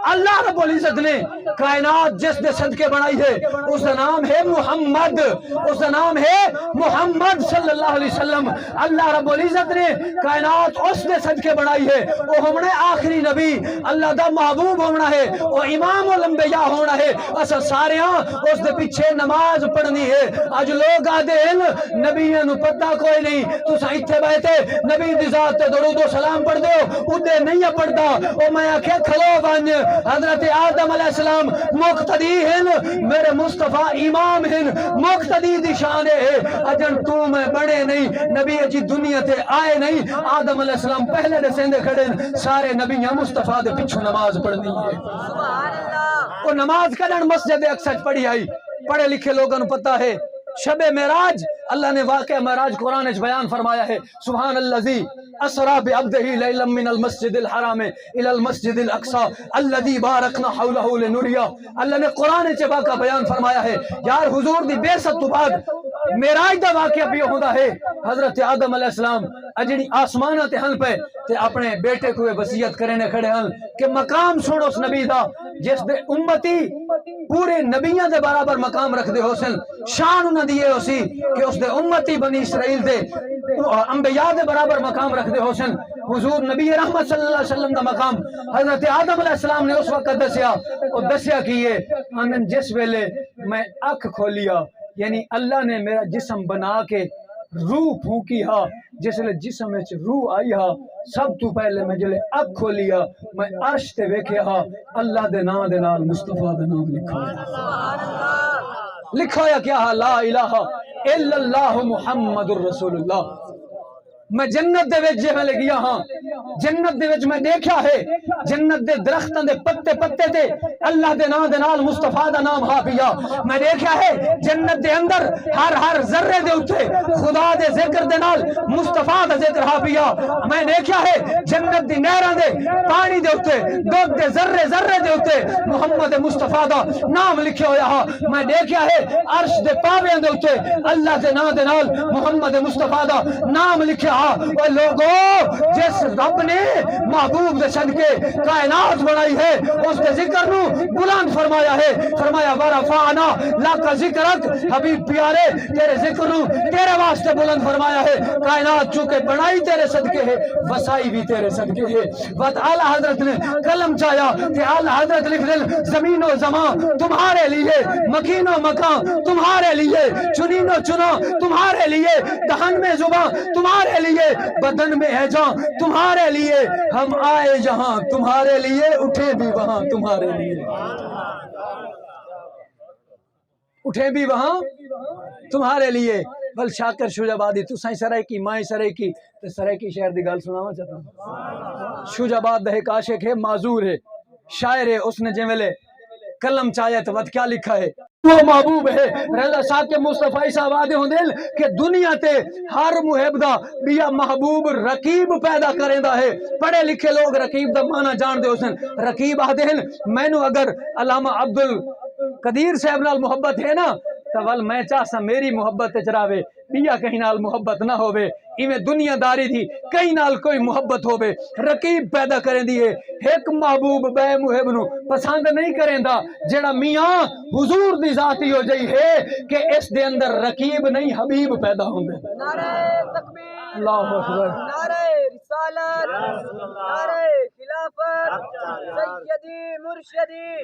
اللہ رب العزت نے کائنات جس دے صدقے بنائی ہے اس کا نام ہے محمد اس کا نام ہے محمد صلی اللہ علیہ وسلم اللہ رب العزت نے کائنات اس دے صدقے بنائی ہے وہ ہمنے آخری نبی اللہ دا محبوب ہونا ہے وہ امام الانبیاء ہونا ہے اسا سارے اس دے پیچھے نماز پڑھنی ہے آج لوگ آدھے ہیں نبیوں نو پتہ کوئی نہیں تو سا اتھے بیٹھے نبی دی ذات تے درود و سلام پڑھ دو ادھے نہیں پڑھتا وہ میں آکھے کھلو بن حضرت آدم علیہ السلام مقتدی ہیں میرے مصطفیٰ امام ہیں مقتدی دی شان ہے اجن تو میں بڑے نہیں نبی جی دنیا تے آئے نہیں آدم علیہ السلام پہلے دے سندے کھڑے سارے نبیاں مصطفیٰ دے پچھو نماز پڑھنی ہے وہ نماز کھڑن مسجد اقصی پڑھی آئی پڑھے لکھے لوگوں نے پتہ ہے شب معراج اللہ نے واقعہ معراج قرآن اچ بیان فرمایا ہے سبحان الذی اسرا بعبدہ لیلا من المسجد الحرام الى المسجد الاقصى الذی بارکنا حولہ لنریا اللہ نے قرآن اچ واقعہ بیان فرمایا ہے یار حضور دی بعثت تو بعد معراج دا واقعہ بھی ہوندا ہے حضرت آدم علیہ السلام اجڑی آسماناں تے ہن پے تے اپنے بیٹے کو وصیت کرنے کھڑے ہن کہ مقام سن اس نبی دا جس دے امتی پورے نبیاں دے برابر مقام رکھ دے ہو سن شان انہاں دی ہو سی کہ اس دے امتی بنی اسرائیل دے انبیاء دے برابر مقام رکھ دے ہو سن حضور نبی رحمت صلی اللہ علیہ وسلم دا مقام حضرت آدم علیہ السلام نے اس وقت دسیا اور دسیا کیے آنن جس ویلے میں اکھ کھولیا یعنی اللہ نے میرا جسم بنا کے روح پھونکی ہا جس لئے جسم وچ روح آئی ہا سب تو پہلے میں جلے اکھ کھولیا میں عرش تے ویکھیا ہا اللہ دے نام دے نال مصطفیٰ دے نام لکھا یا کیا ہا لا الہ الا اللہ محمد الرسول اللہ میں جنت دے وچ جے میں گیا ہاں جنت دے وچ میں دیکھا ہے جنت دے درختاں دے پتے پتے تے اللہ دے نام دے نال مصطفیٰ دا نام ہا پیا میں دیکھا ہے جنت دے اندر ہر ذرے دے اوتے خدا دے ذکر دے نال مصطفیٰ دا ذکر ہا پیا میں دیکھا ہے جنت دی نہراں دے پانی دے اوتے دودھ دے ذرے دے اوتے محمد مصطفیٰ دا نام لکھیا ہویا ہا میں دیکھا ہے عرش دے پاویاں دے اوتے اللہ دے نام دے نال محمد مصطفیٰ دا نام لکھیا وہ لوگوں جس رب نے محبوب دے صدقے کائنات بنائی ہے اس کے ذکر نو بلند فرمایا ہے فرمایا ورفعنا لک ذکرک حبیب پیارے تیرے ذکر نو تیرے واسطے بلند فرمایا ہے کائنات چونکہ بنائی تیرے صدقے ہے وسائی بھی تیرے صدقے ہے وقت اعلی حضرت نے قلم چایا کہ اعلی حضرت لکھ دل زمین و زمان تمہارے لیے مکین و مکان تمہارے لیے چنین و چنا تمہارے لیے دہن میں زبان تمہارے لیے بدن میں ہے جان تمہارے لیے ہم آئے جہاں تمہارے لیے اٹھے بھی وہاں تمہارے لیے اٹھے بھی وہاں تمہارے لیے بل شاکر شجابادی تو سائیں سرائے کی مائیں سرائے کی تو سرائے کی شہر دی گل سناوا چاہتا ہوں شجاباد دہ عاشق ہے معذور ہے شاعر ہے اس نے جے قلم چاہیا تو وقت کیا لکھا ہے وہ محبوب ہے رضا صاحب کے مصطفی صاحب آدھے ہوں دل کہ دنیا تے ہر محب دا بیا محبوب رقیب پیدا کریں دا ہے پڑھے لکھے لوگ رقیب دا معنی جان دے حسن رقیب آدھے ہیں میں نو اگر علامہ عبدالقدیر صاحب نال محبت ہے نا تو ول میں چاہسا میری محبت چراوے بیا کہیں نال محبت نہ ہوئے ایویں دنیا داری تھی کہیں نال کوئی محبت ہوئے رقیب پیدا کریں دیئے ایک محبوب بے محب نو پسند نہیں کریں دا جڑا میاں حضور دی ذاتی ہو جائی ہے کہ اس دے اندر رقیب نہیں حبیب پیدا ہوں دے نعرہ تکبیر اللہ اکبر نعرہ رسالت نعرہ خلافت سیدی مرشدی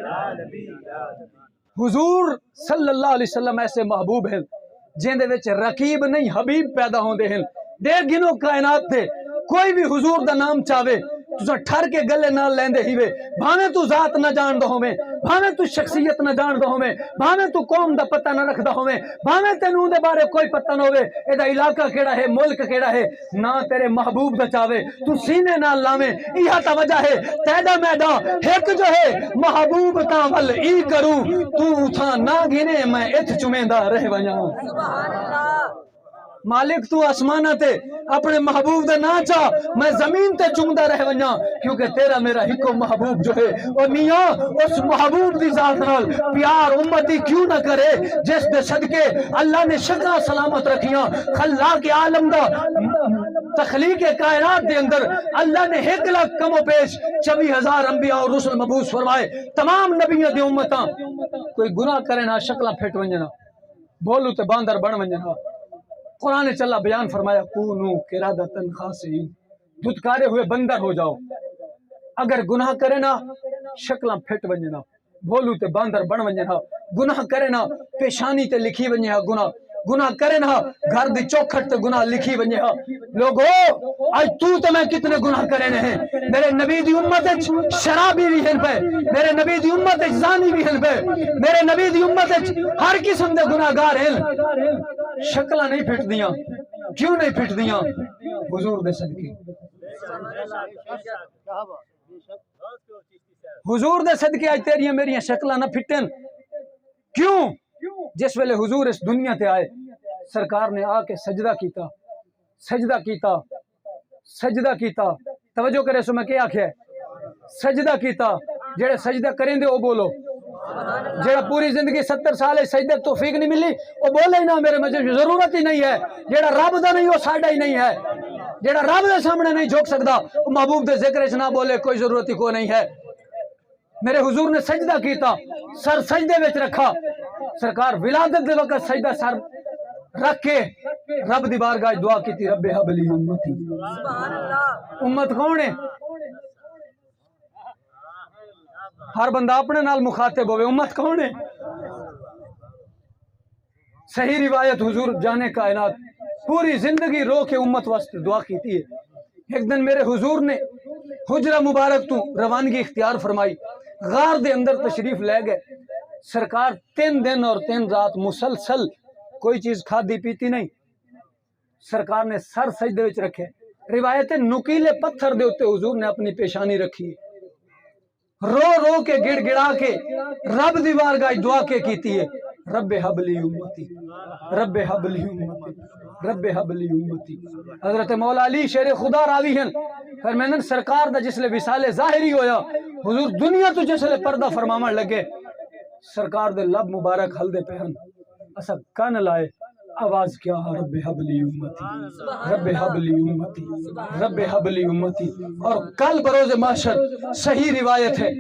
حضور صلی اللہ علیہ وسلم ایسے محبوب ہیں جن دے وچ رقیب نہیں حبیب پیدا ہوندے ہیں دے گنو کائنات تھے کوئی بھی حضور دا نام چاہے تو ٹھر کے گلے نال لیندے ہی وے بھاویں تو ذات نہ جان دو ہوویں بھاویں تو شخصیت نہ جان دو ہوویں بھاویں تو قوم دا پتہ نہ رکھدا ہوویں بھاویں تینوں دے بارے کوئی پتہ نہ ہووے اے دا علاقہ کیڑا ہے ملک کیڑا ہے نہ تیرے محبوب دا چاہے تو سینے نال لاویں ایہا تا وجہ ہے تیدا میدان ایک جو ہے محبوب تا ول ای کروں تو اتھا نہ گنے میں ات چمیندہ رہ ونجاں سبحان اللہ مالک تو آسمانہ تے اپنے محبوب دے نا چاہ میں زمین تے چمدہ رہ ونجاں کیونکہ تیرا میرا ہکو محبوب جو ہے اور میاں اس محبوب دی ذات نال پیار امتی کیوں نہ کرے جس دے صدقے اللہ نے شکا سلامت رکھیاں خلاق عالم دا تخلیق کائنات دے اندر اللہ نے 1 لاکھ کم و بیش 24,000 انبیاء اور رسل مبعوث فرمائے تمام نبیوں دی امتاں کوئی گناہ کرے نہ شکلہ پھٹ ونجنا بولو تے باندر بن ونجنا قرآن چلا بیان فرمایا کونو قرادتن خاسئین دھتکارے ہوئے بندر ہو جاؤ اگر گناہ کرے نا شکلاں پھٹ ونجنا بولو تے باندر بن ونجنا گناہ کرے نا پیشانی تے لکھی ونجنا گناہ کرے نا گھر دی چوکھٹ تے گناہ لکھی ونجنا لوگو آج تو تے میں کتنے گناہ کرے ہیں میرے نبی دی امت شرابی بھی ہیں پہ میرے نبی دی امت زانی بھی ہیں پہ میرے نبی دی امت ہر قسم دے گناہ گار ہیں شکلہ نہیں پھٹ دیاں کیوں نہیں پھٹ دیاں حضور دے صدقے حضور دے صدقے آج تیریاں میریاں شکلہ نہ پھٹن کیوں جس ویلے حضور اس دنیا تے آئے سرکار نے آ کے سجدہ کیتا توجہ کرے سو میں کیا آکھیا ہے سجدہ کیتا جڑے سجدہ کریں دے او بولو جیڑا پوری زندگی 70 سال سجدے توفیق نہیں ملی وہ بولے ہی نہ میرے مجھے ضرورت ہی نہیں ہے. جیڑا رب دا نہیں وہ ساڈا ہی نہیں ہے. جیڑا رب دے سامنے نہیں جھک سکدا وہ محبوب دے ذکر چ نہ بولے کوئی ضرورت ہی کو نہیں ہے. میرے حضور نے سجدہ کیتا سر سجدے وچ رکھا. سرکار ولادت دے وقت سجدہ سر رکھ کے رب دی بارگاہ دعا کیتی رب ہب لی امتی. سبحان اللہ. امت کون ہے؟ ہر بندہ اپنے نال مخاطب ہوئے. امت کون ہے؟ صحیح روایت حضور جانے کائنات پوری زندگی رو کے امت واسطے دعا کیتی ہے. ایک دن میرے حضور نے حجرہ مبارک تو روانگی اختیار فرمائی. غار دے اندر تشریف لے گئے. سرکار 3 دن اور 3 رات مسلسل کوئی چیز کھادی پیتی نہیں. سرکار نے سر سجدے وچ رکھے. روایت نکیلے پتھر دے اوتے حضور نے اپنی پیشانی رکھی. رو رو کے گڑ گڑا کے رب دی بارگاہ دعا کے کیتی ہے رب ہب لی امتی رب ہب لی امتی رب ہب لی امتی. حضرت مولا علی شیر خدا راوی ہیں فرمائن سرکار دا جسلے وصال ظاہری ہویا حضور دنیا تو جسلے پردہ فرماون لگے سرکار دے لب مبارک ہلدے پہن اسا کن لائے آواز کیا رب ہب لی امتی رب ہب لی امتی رب ہب لی امتی. اور کل بروز محشر صحیح روایت ہے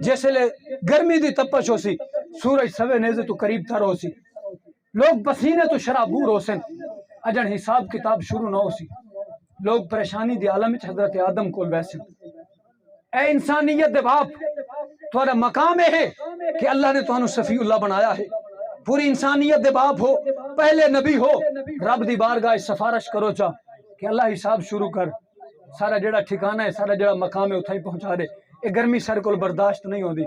جیسے لے گرمی دی تپش ہو سی سورج سوے نیزے تو قریب تر ہو سی لوگ پسینے تو شرابور ہو سن اجن حساب کتاب شروع نہ ہو سی لوگ پریشانی دی عالم وچ حضرت آدم کول ویسن. اے انسانیت دے باپ تھوڑا مقام ہے کہ اللہ نے تانوں صفی اللہ بنایا ہے. پوری انسانیت دے باپ ہو پہلے نبی ہو رب دی بارگاہ سفارش کرو چا کہ اللہ حساب شروع کر سارا جڑا ٹھکانہ ہے سارا جڑا مقام ہے اتھا ہی پہنچا دے. اے گرمی سر کول برداشت نہیں ہوندی.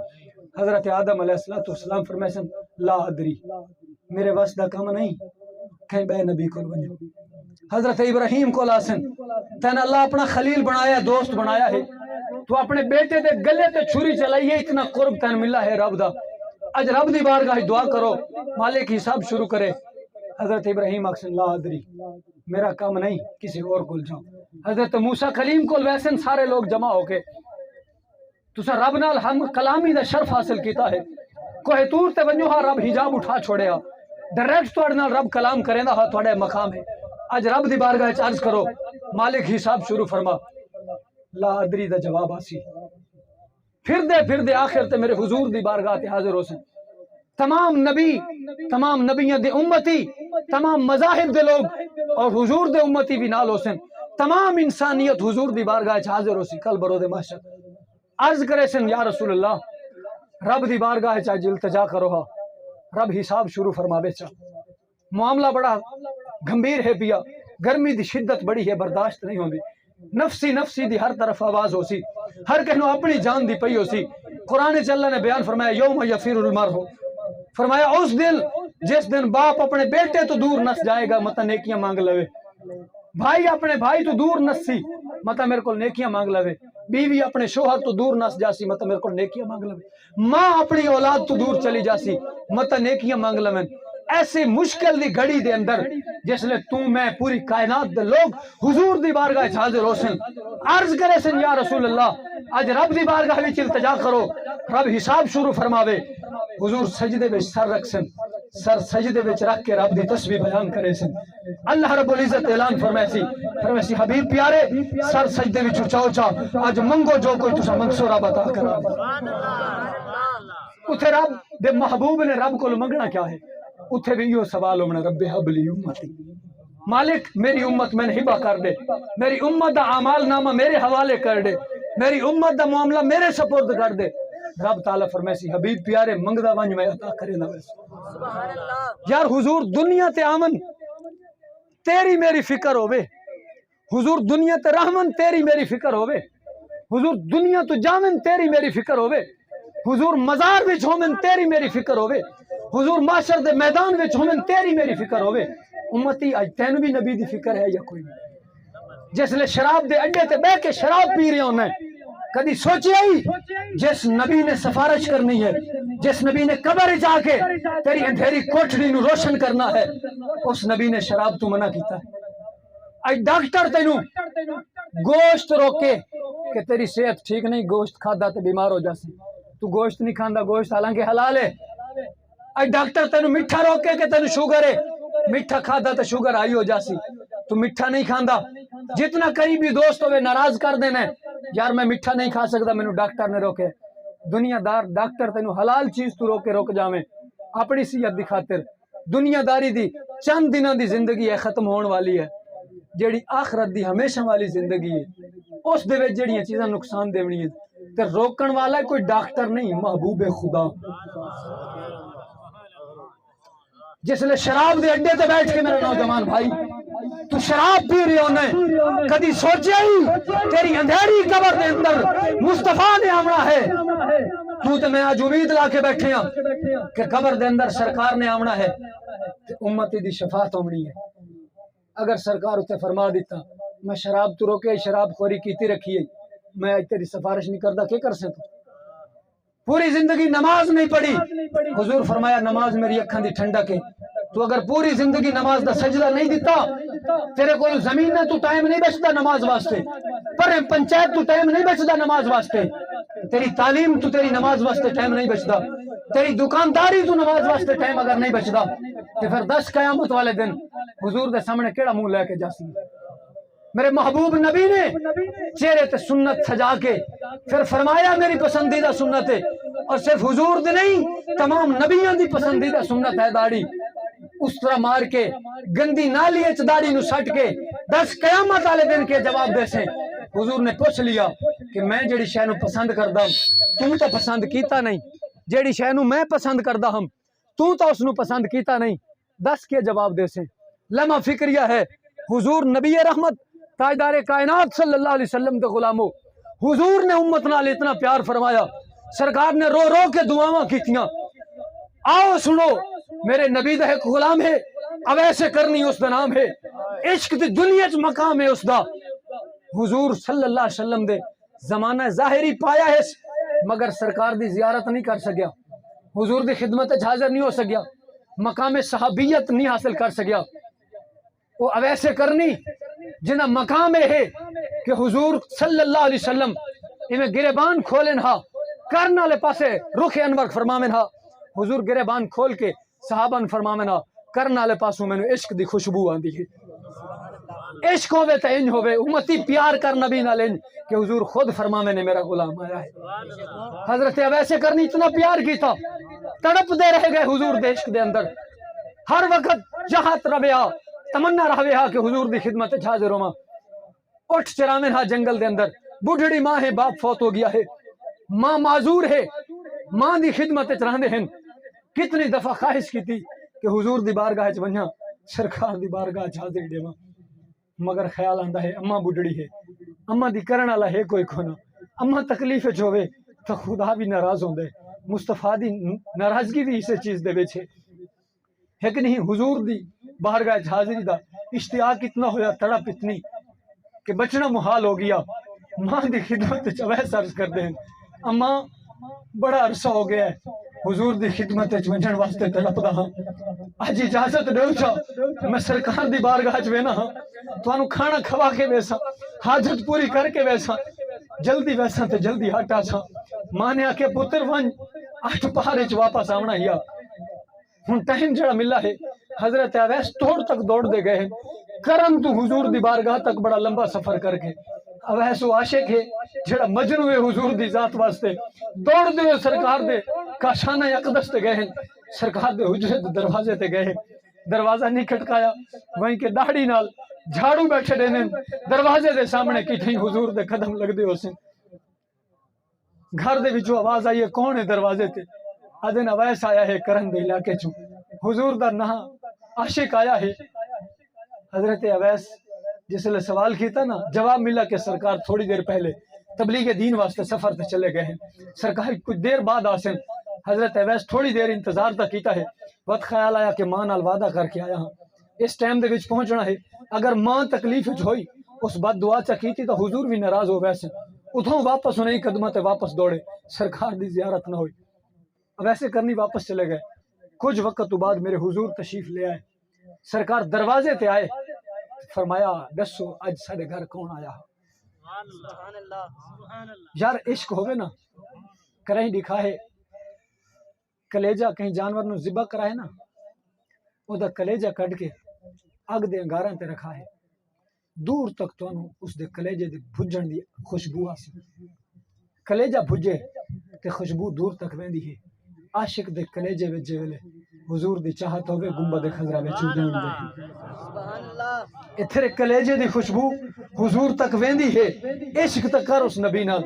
حضرت آدم علیہ السلام فرمائے لا ادری میرے وس دا کم نہیں کہیں بے نبی کول ونجو. حضرت ابراہیم کو لاسن تین اللہ اپنا خلیل بنایا دوست بنایا ہے تو اپنے بیٹے دے گلے تے چھری چلائیے اتنا قرب تین ملا ہے رب دا. اج رب دی بارگاہ دعا کرو مالک حساب شروع کرے. حضرت ابراہیم اکسن لا ادری میرا کام نہیں کسی اور کول جاؤ. حضرت موسیٰ کلیم کول ویسن سارے لوگ جمع ہو کے تسا رب نال ہم کلامی دا شرف حاصل کیتا ہے. کوہ تور تے ونجو ہاں رب حجاب اٹھا چھوڑے ہاں ڈائریکٹ تواڈے نال رب کلام کرے دا ہاں تواڈے مقام ہے. اج رب دی بارگاہ وچ عرض کرو مالک حساب شروع فرما. لا ادری دا جواب آسی پھر دے آخر تے میرے حضور دی بارگاہ تے حاضر ہو سن. تمام نبی تمام نبیوں دے امتی تمام مذاہب دے لوگ اور حضور دے امتی بھی نال ہو سن. تمام انسانیت حضور دی بارگاہ وچ حاضر ہو سی کل برود محشر. عرض کرے سن یا رسول اللہ رب دی بارگاہ وچ اج التجا کرو ہا رب حساب شروع فرماوے چا. معاملہ بڑا گمبھیر ہے پیا گرمی دی شدت بڑی ہے برداشت نہیں ہوندی. نفسی نفسی دی ہر طرف آواز ہو سی ہر کہنو اپنی جان دی پئی ہو سی. قرآن چ اللہ نے بیان فرمایا یوم یفیر المرء فرمایا اس دن جس دن باپ اپنے بیٹے تو دور نس جائے گا متا نیکیاں مانگ لوے. بھائی اپنے بھائی تو دور نس سی متا میرے کو نیکیاں مانگ لوے. بیوی اپنے شوہر تو دور نس جاسی متا میرے کو نیکیاں مانگ لوے. ماں اپنی اولاد تو دور چلی جاسی متا نیکیاں مانگ لویں. ایسی مشکل دی گھڑی دے اندر جس لے تو میں پوری کائنات دے لوگ حضور دی بارگاہ وچ حاضر ہو سن. عرض کرے سن یا رسول اللہ اج رب دی بارگاہ وچ التجا کرو رب حساب شروع فرماوے. حضور سجدے وچ سر رکھ سن سر سجدے وچ رکھ کے رب دی تسبیح بیان کرے سن. اللہ رب العزت اعلان فرمائے سی حبیب پیارے سر سجدے وچ اچاؤ چا اج منگو جو کوئی تسا منگسو رب عطا کرا. اتھے رب دے محبوب نے رب کو منگنا کیا ہے اتھے بھی یہ سوال ہونا رب حب لی امتی مالک میری امت میں ہبا کر دے میری امت دا اعمال نامہ میرے حوالے کر دے میری امت دا معاملہ میرے سپرد کر دے. رب تعالیٰ فرمائے سی حبیب پیارے منگدا ونج میں عطا کرے نہ ویسے. یار حضور دنیا تے آمن تیری میری فکر ہووے حضور دنیا تے رحمن تیری میری فکر ہووے حضور دنیا تو جامن تیری میری فکر ہووے حضور مزار وچ ہومن تیری میری فکر ہووے حضور معاشر دے میدان وچ ہومن تیری میری فکر ہووے. امتی اج تینوں بھی نبی دی فکر ہے یا کوئی نہیں؟ جس لے شراب دے اڈے تے بہ کے شراب پی رہے ہونا ہے کدی سوچیا ہی جس نبی نے سفارش کرنی ہے جس نبی نے قبر جا کے تیری اندھیری کوٹھڑی نو روشن کرنا ہے اس نبی نے شراب تو منع کیتا ہے. اج ڈاکٹر تینوں گوشت روکے کہ تیری صحت ٹھیک نہیں گوشت کھادا تے بیمار ہو جاسی تو گوشت نہیں کھاندا، گوشت حالانکہ حلال ہے. اے ڈاکٹر تینو میٹھا روکے کہ تینو شوگر ہے، میٹھا کھادا تو شوگر آئی ہو جاسی، تو میٹھا نہیں کھاندا. جتنا قریبی دوست ہوئے ناراض کر دینا یار میں میٹھا نہیں کھا سکتا، مینو ڈاکٹر نے روکے. دنیا دار ڈاکٹر تینو حلال چیز تو روک جاویں اپنی صحت دی خاطر. دنیا داری دی چند دنوں دی زندگی ہے، ختم ہون والی ہے. جیڑی آخرت دی ہمیشہ والی زندگی ہے اس دے وچ جیڑیاں چیزاں نقصان دیونی ہے تے روکن والا کوئی ڈاکٹر نہیں، محبوب خدا. جس لئے شراب دے اڈے تے بیٹھ کے میرے نوجوان بھائی تو شراب پی رہے ہونے کدی سوچے ہی تیری اندھیری قبر دے اندر مصطفیٰ نے آمنا ہے. تو تے میں آج امید لا کے بیٹھے ہاں کہ قبر دے اندر سرکار نے آمنا ہے کہ امتی دی شفاعت ہونی ہے. اگر سرکار اسے فرما دیتا میں شراب تو روکے شراب خوری کیتی رکھیے میں تیری سفارش نہیں کرتا، کیا کر سکتا؟ پوری زندگی نماز نہیں پڑھی، حضور فرمایا نماز میری اکھان دی ٹھنڈک ہے. تو اگر پوری زندگی نماز دا سجدہ نہیں دیتا تیرے کو زمین میں تو ٹائم نہیں بچتا نماز واسطے، پر پنچایت تو ٹائم نہیں بچتا نماز واسطے، تیری تعلیم تو تیری نماز واسطے ٹائم نہیں بچتا، تیری دکانداری تو نماز واسطے ٹائم اگر نہیں بچتا تو پھر 10 قیامت والے دن حضور دے سامنے کیڑا منہ لے کے جاسی. میرے محبوب نبی نے چہرے تے سنت سجا کے پھر فرمایا میری پسندیدہ سنت ہے، اور صرف حضور دے نہیں تمام نبیوں دی پسندیدہ سنت ہے داڑھی. اس طرح مار کے گندی نالی اچ داڑھی نو سٹ کے 10 قیامت والے دن کے جواب دے سے. حضور نے پوچھ لیا کہ میں جڑی شے نو پسند کردا ہوں تو پسند کیتا نہیں، جڑی شے نو میں پسند کردا ہوں تو اس نو پسند کیتا نہیں. 10 کے جواب دے سے. لمحہ فکریہ ہے حضور نبی رحمت تاجدار کائنات صلی اللہ علیہ وسلم کے غلاموں، حضور نے امت نال اتنا پیار فرمایا، سرکار نے رو رو کے دعاواں کیتیاں. آؤ سنو میرے نبی دا ایک غلام ہے اویسے کرنی اس دا نام ہے، عشق دی دنیا چ مقام ہے اس دا. حضور صلی اللہ علیہ وسلم دے زمانہ ظاہری پایا ہے مگر سرکار دی زیارت نہیں کر سکیا، حضور دی خدمت حاضر نہیں ہو سکیا، مقام صحابیت نہیں حاصل کر سکیا. وہ اویسے کرنی جنہ مقام ہے کہ حضور صلی اللہ علیہ وسلم انہیں گریبان کھولن ہا کرنا لے پاسے رخ انور فرمامن ہا. حضور گریبان کھول کے صحابہ فرمامن ہا کرنا لے پاسوں میں نے عشق دی خوشبو آندی ہے. عشق ہوئے تا انج ہوئے امتی پیار کر نبی نہ لیں کہ حضور خود فرمامن نے میرا غلام آیا ہے. حضرت اویسے کرنی اتنا پیار کی تھا تڑپ دے رہ گئے حضور دے عشق دے اندر. ہر وقت جہات رویا تمنا رہے ہا کہ حضور دی خدمت حاضر ہوما. اٹھ چرامن ہا جنگل دے اندر، بڑھڑی ماں ہے باپ فوت ہو گیا ہے، ماں معذور ہے، ماں دی خدمت رہندے ہیں. کتنی دفعہ خواہش کی تھی کہ حضور دی بارگاہ چ ونجا سرکار دی بارگاہ چ حاضر دیواں، مگر خیال آندا ہے اماں بڑھڑی ہے، اماں دی کرن والا ہے کوئی کھونا، اماں تکلیف چ ہوے تو خدا بھی ناراض ہوندے. مصطفیٰ دی ناراضگی بھی اسے چیز دے وچ ہے کہ نہیں. حضور دی بارگاہ چ حاضری دا اشتیاق اتنا ہویا، تڑپ اتنی کہ بچنا محال ہو گیا. ماں دی خدمت چ ویسا عرض کر دیں اماں بڑا عرصہ ہو گیا ہے حضور دی خدمت چ ونجن واسطے تڑپدا ہاں، اج اجازت دیو چا میں سرکار دی بارگاہ چ وینا ہاں، تانوں کھانا کھوا کے ویسا، حاجت پوری کر کے ویسا، جلدی ویسا تے جلدی ہٹ آسا. ماں نے آکھے پتر ون 8 پہاڑے چ واپس آونا ہیا. ہن ٹائم جڑا ملا ہے حضرت اویس توڑ تک دوڑ دے گئے کرم تو حضور دی بارگاہ تک بڑا لمبا سفر کر کے. اویس وہ عاشق ہے جڑا مجنو ہے حضور دی ذات واسطے، دوڑ دے سرکار دے کاشانہ اقدس تے گئے، سرکار دے حجرے دے دروازے تے گئے، دروازہ نہیں کھٹکایا، وہیں کے داڑھی نال جھاڑو بیٹھے دینے دروازے دے سامنے کی تھی حضور دے قدم لگ دے ہو سن. گھر دے وچوں آواز آئی ہے کون ہے دروازے تے؟ آدن اویس آیا ہے کرن دے علاقے چوں، حضور دا نہ عاشق آیا ہے. حضرت اویس جس لئے سوال کیتا نا جواب ملا کہ سرکار تھوڑی دیر پہلے تبلیغ دین واسطے سفر تے چلے گئے ہیں، سرکار کچھ دیر بعد آسن. حضرت اویس تھوڑی دیر انتظار تا کیتا ہے، وقت خیال آیا کہ ماں نال وعدہ کر کے آیا ہاں اس ٹائم دے وچ پہنچنا ہے، اگر ماں تکلیف وچ ہوئی اس بد دعا چا کیتی تو حضور بھی ناراض ہو ویسے اتھوں واپس انہیں قدمہ تے واپس دوڑے، سرکار دی زیارت نہ ہوئی. ویسے کرنی واپس چلے گئے. کچھ وقت تو بعد میرے حضور تشریف لے آئے، سرکار دروازے تے آئے، فرمایا دسو اج ساڈے گھر کون آیا؟ یار عشق ہوئے نا کریں دکھا ہے کلیجا کہیں جانور نو ذبح کرا ہے نا او دا کلیجا کٹ کے اگ دے انگاراں تے رکھا ہے دور تک تو اس دے کلیجے دے بھجن دی خوشبو آسی کلیجا بھجے تے خوشبو دور تک ویندی ہے عاشق دے کلیجے وچ ویلے حضور دی چاہت ہوے گنبد خضرا وچ اڑن دے سبحان اللہ ایتھے کلیجے دی خوشبو حضور تک ویندی ہے عشق تک کر اس نبی نال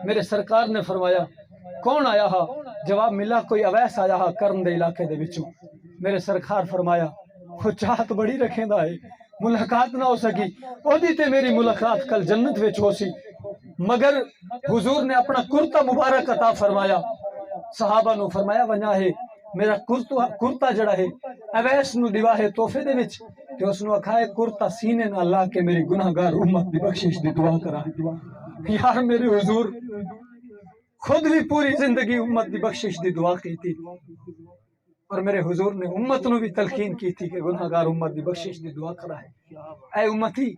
میرے سرکار نے فرمایا کون آیا ہا جواب ملا کوئی اویس آیا ہا کرن دے علاقے دے وچوں میرے سرکار فرمایا وہ چاہت بڑی رکھیندا ہے ملاقات نہ ہو سکی اودی تے میری ملاقات کل جنت وچ ہو سی مگر حضور نے اپنا کرتا مبارک عطا فرمایا صحابہ نو فرمایا ونجا ہے میرا کرتا جڑا ہے اویس نو دیوا ہے تحفے دے وچ تے اس نو آکھا ہے کرتا سینے نال لا کے میری گناہگار امت دی بخشش دی دعا کرا یار میرے حضور خود بھی پوری زندگی امت دی بخشش دی دعا کی تھی اور میرے حضور نے امت نو بھی تلقین کی تھی کہ گناہگار امت دی بخشش دی دعا کرا ہے اے امتی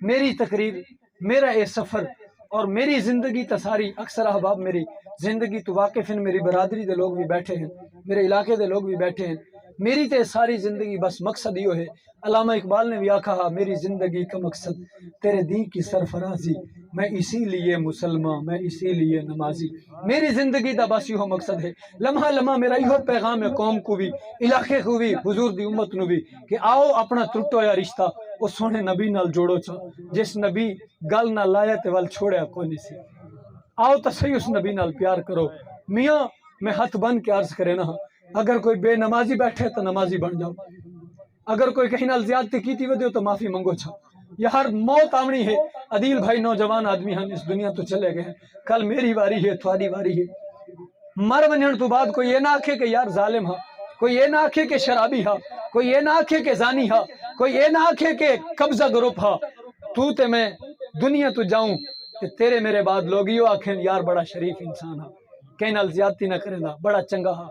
میری تقریر میرا اے سفر اور میری زندگی تساری اکثر احباب میری زندگی تو واقف ہیں میری برادری دے لوگ بھی بیٹھے ہیں میرے علاقے دے لوگ بھی بیٹھے ہیں میری تے ساری زندگی بس مقصد یہ ہے علامہ اقبال نے بھی آکھا میری زندگی کا مقصد تیرے دین کی سرفرازی میں اسی لیے مسلمان میں اسی لیے نمازی میری زندگی دا بس یہ مقصد ہے لمحہ لمحہ میرا یہ پیغام ہے قوم کو بھی علاقے کو بھی حضور دی امت نو بھی کہ آؤ اپنا ٹوٹا یا رشتہ اس سونے نبی نال جوڑو چا جس نبی گل نہ لایا تے ول چھوڑیا کوئی نہیں سی آؤ تو صحیح اس نبی نال پیار کرو میاں میں ہاتھ بن کے عرض کرے نا اگر کوئی بے نمازی بیٹھے تو نمازی بن جاؤ اگر کوئی کہیں نال زیادتی کیتی ودیو تو معافی منگو چھا یار موت آمنی ہے عدیل بھائی نوجوان آدمی ہم اس دنیا تو چلے گئے ہیں کل میری واری ہے تھوڑی واری ہے مر ونجن تو بعد کوئی یہ نہ آکھے کہ یار ظالم ہا کوئی یہ نہ آکھے کہ شرابی ہا کوئی یہ نہ آکھے کہ زانی ہا کوئی یہ نہ آکھے کہ قبضہ گروپ ہا تو تے میں دنیا تو جاؤں کہ تیرے میرے بعد لوگ یہ آکھیں یار بڑا شریف انسان ہا کہیں نال زیادتی نہ کریں دا بڑا چنگا ہا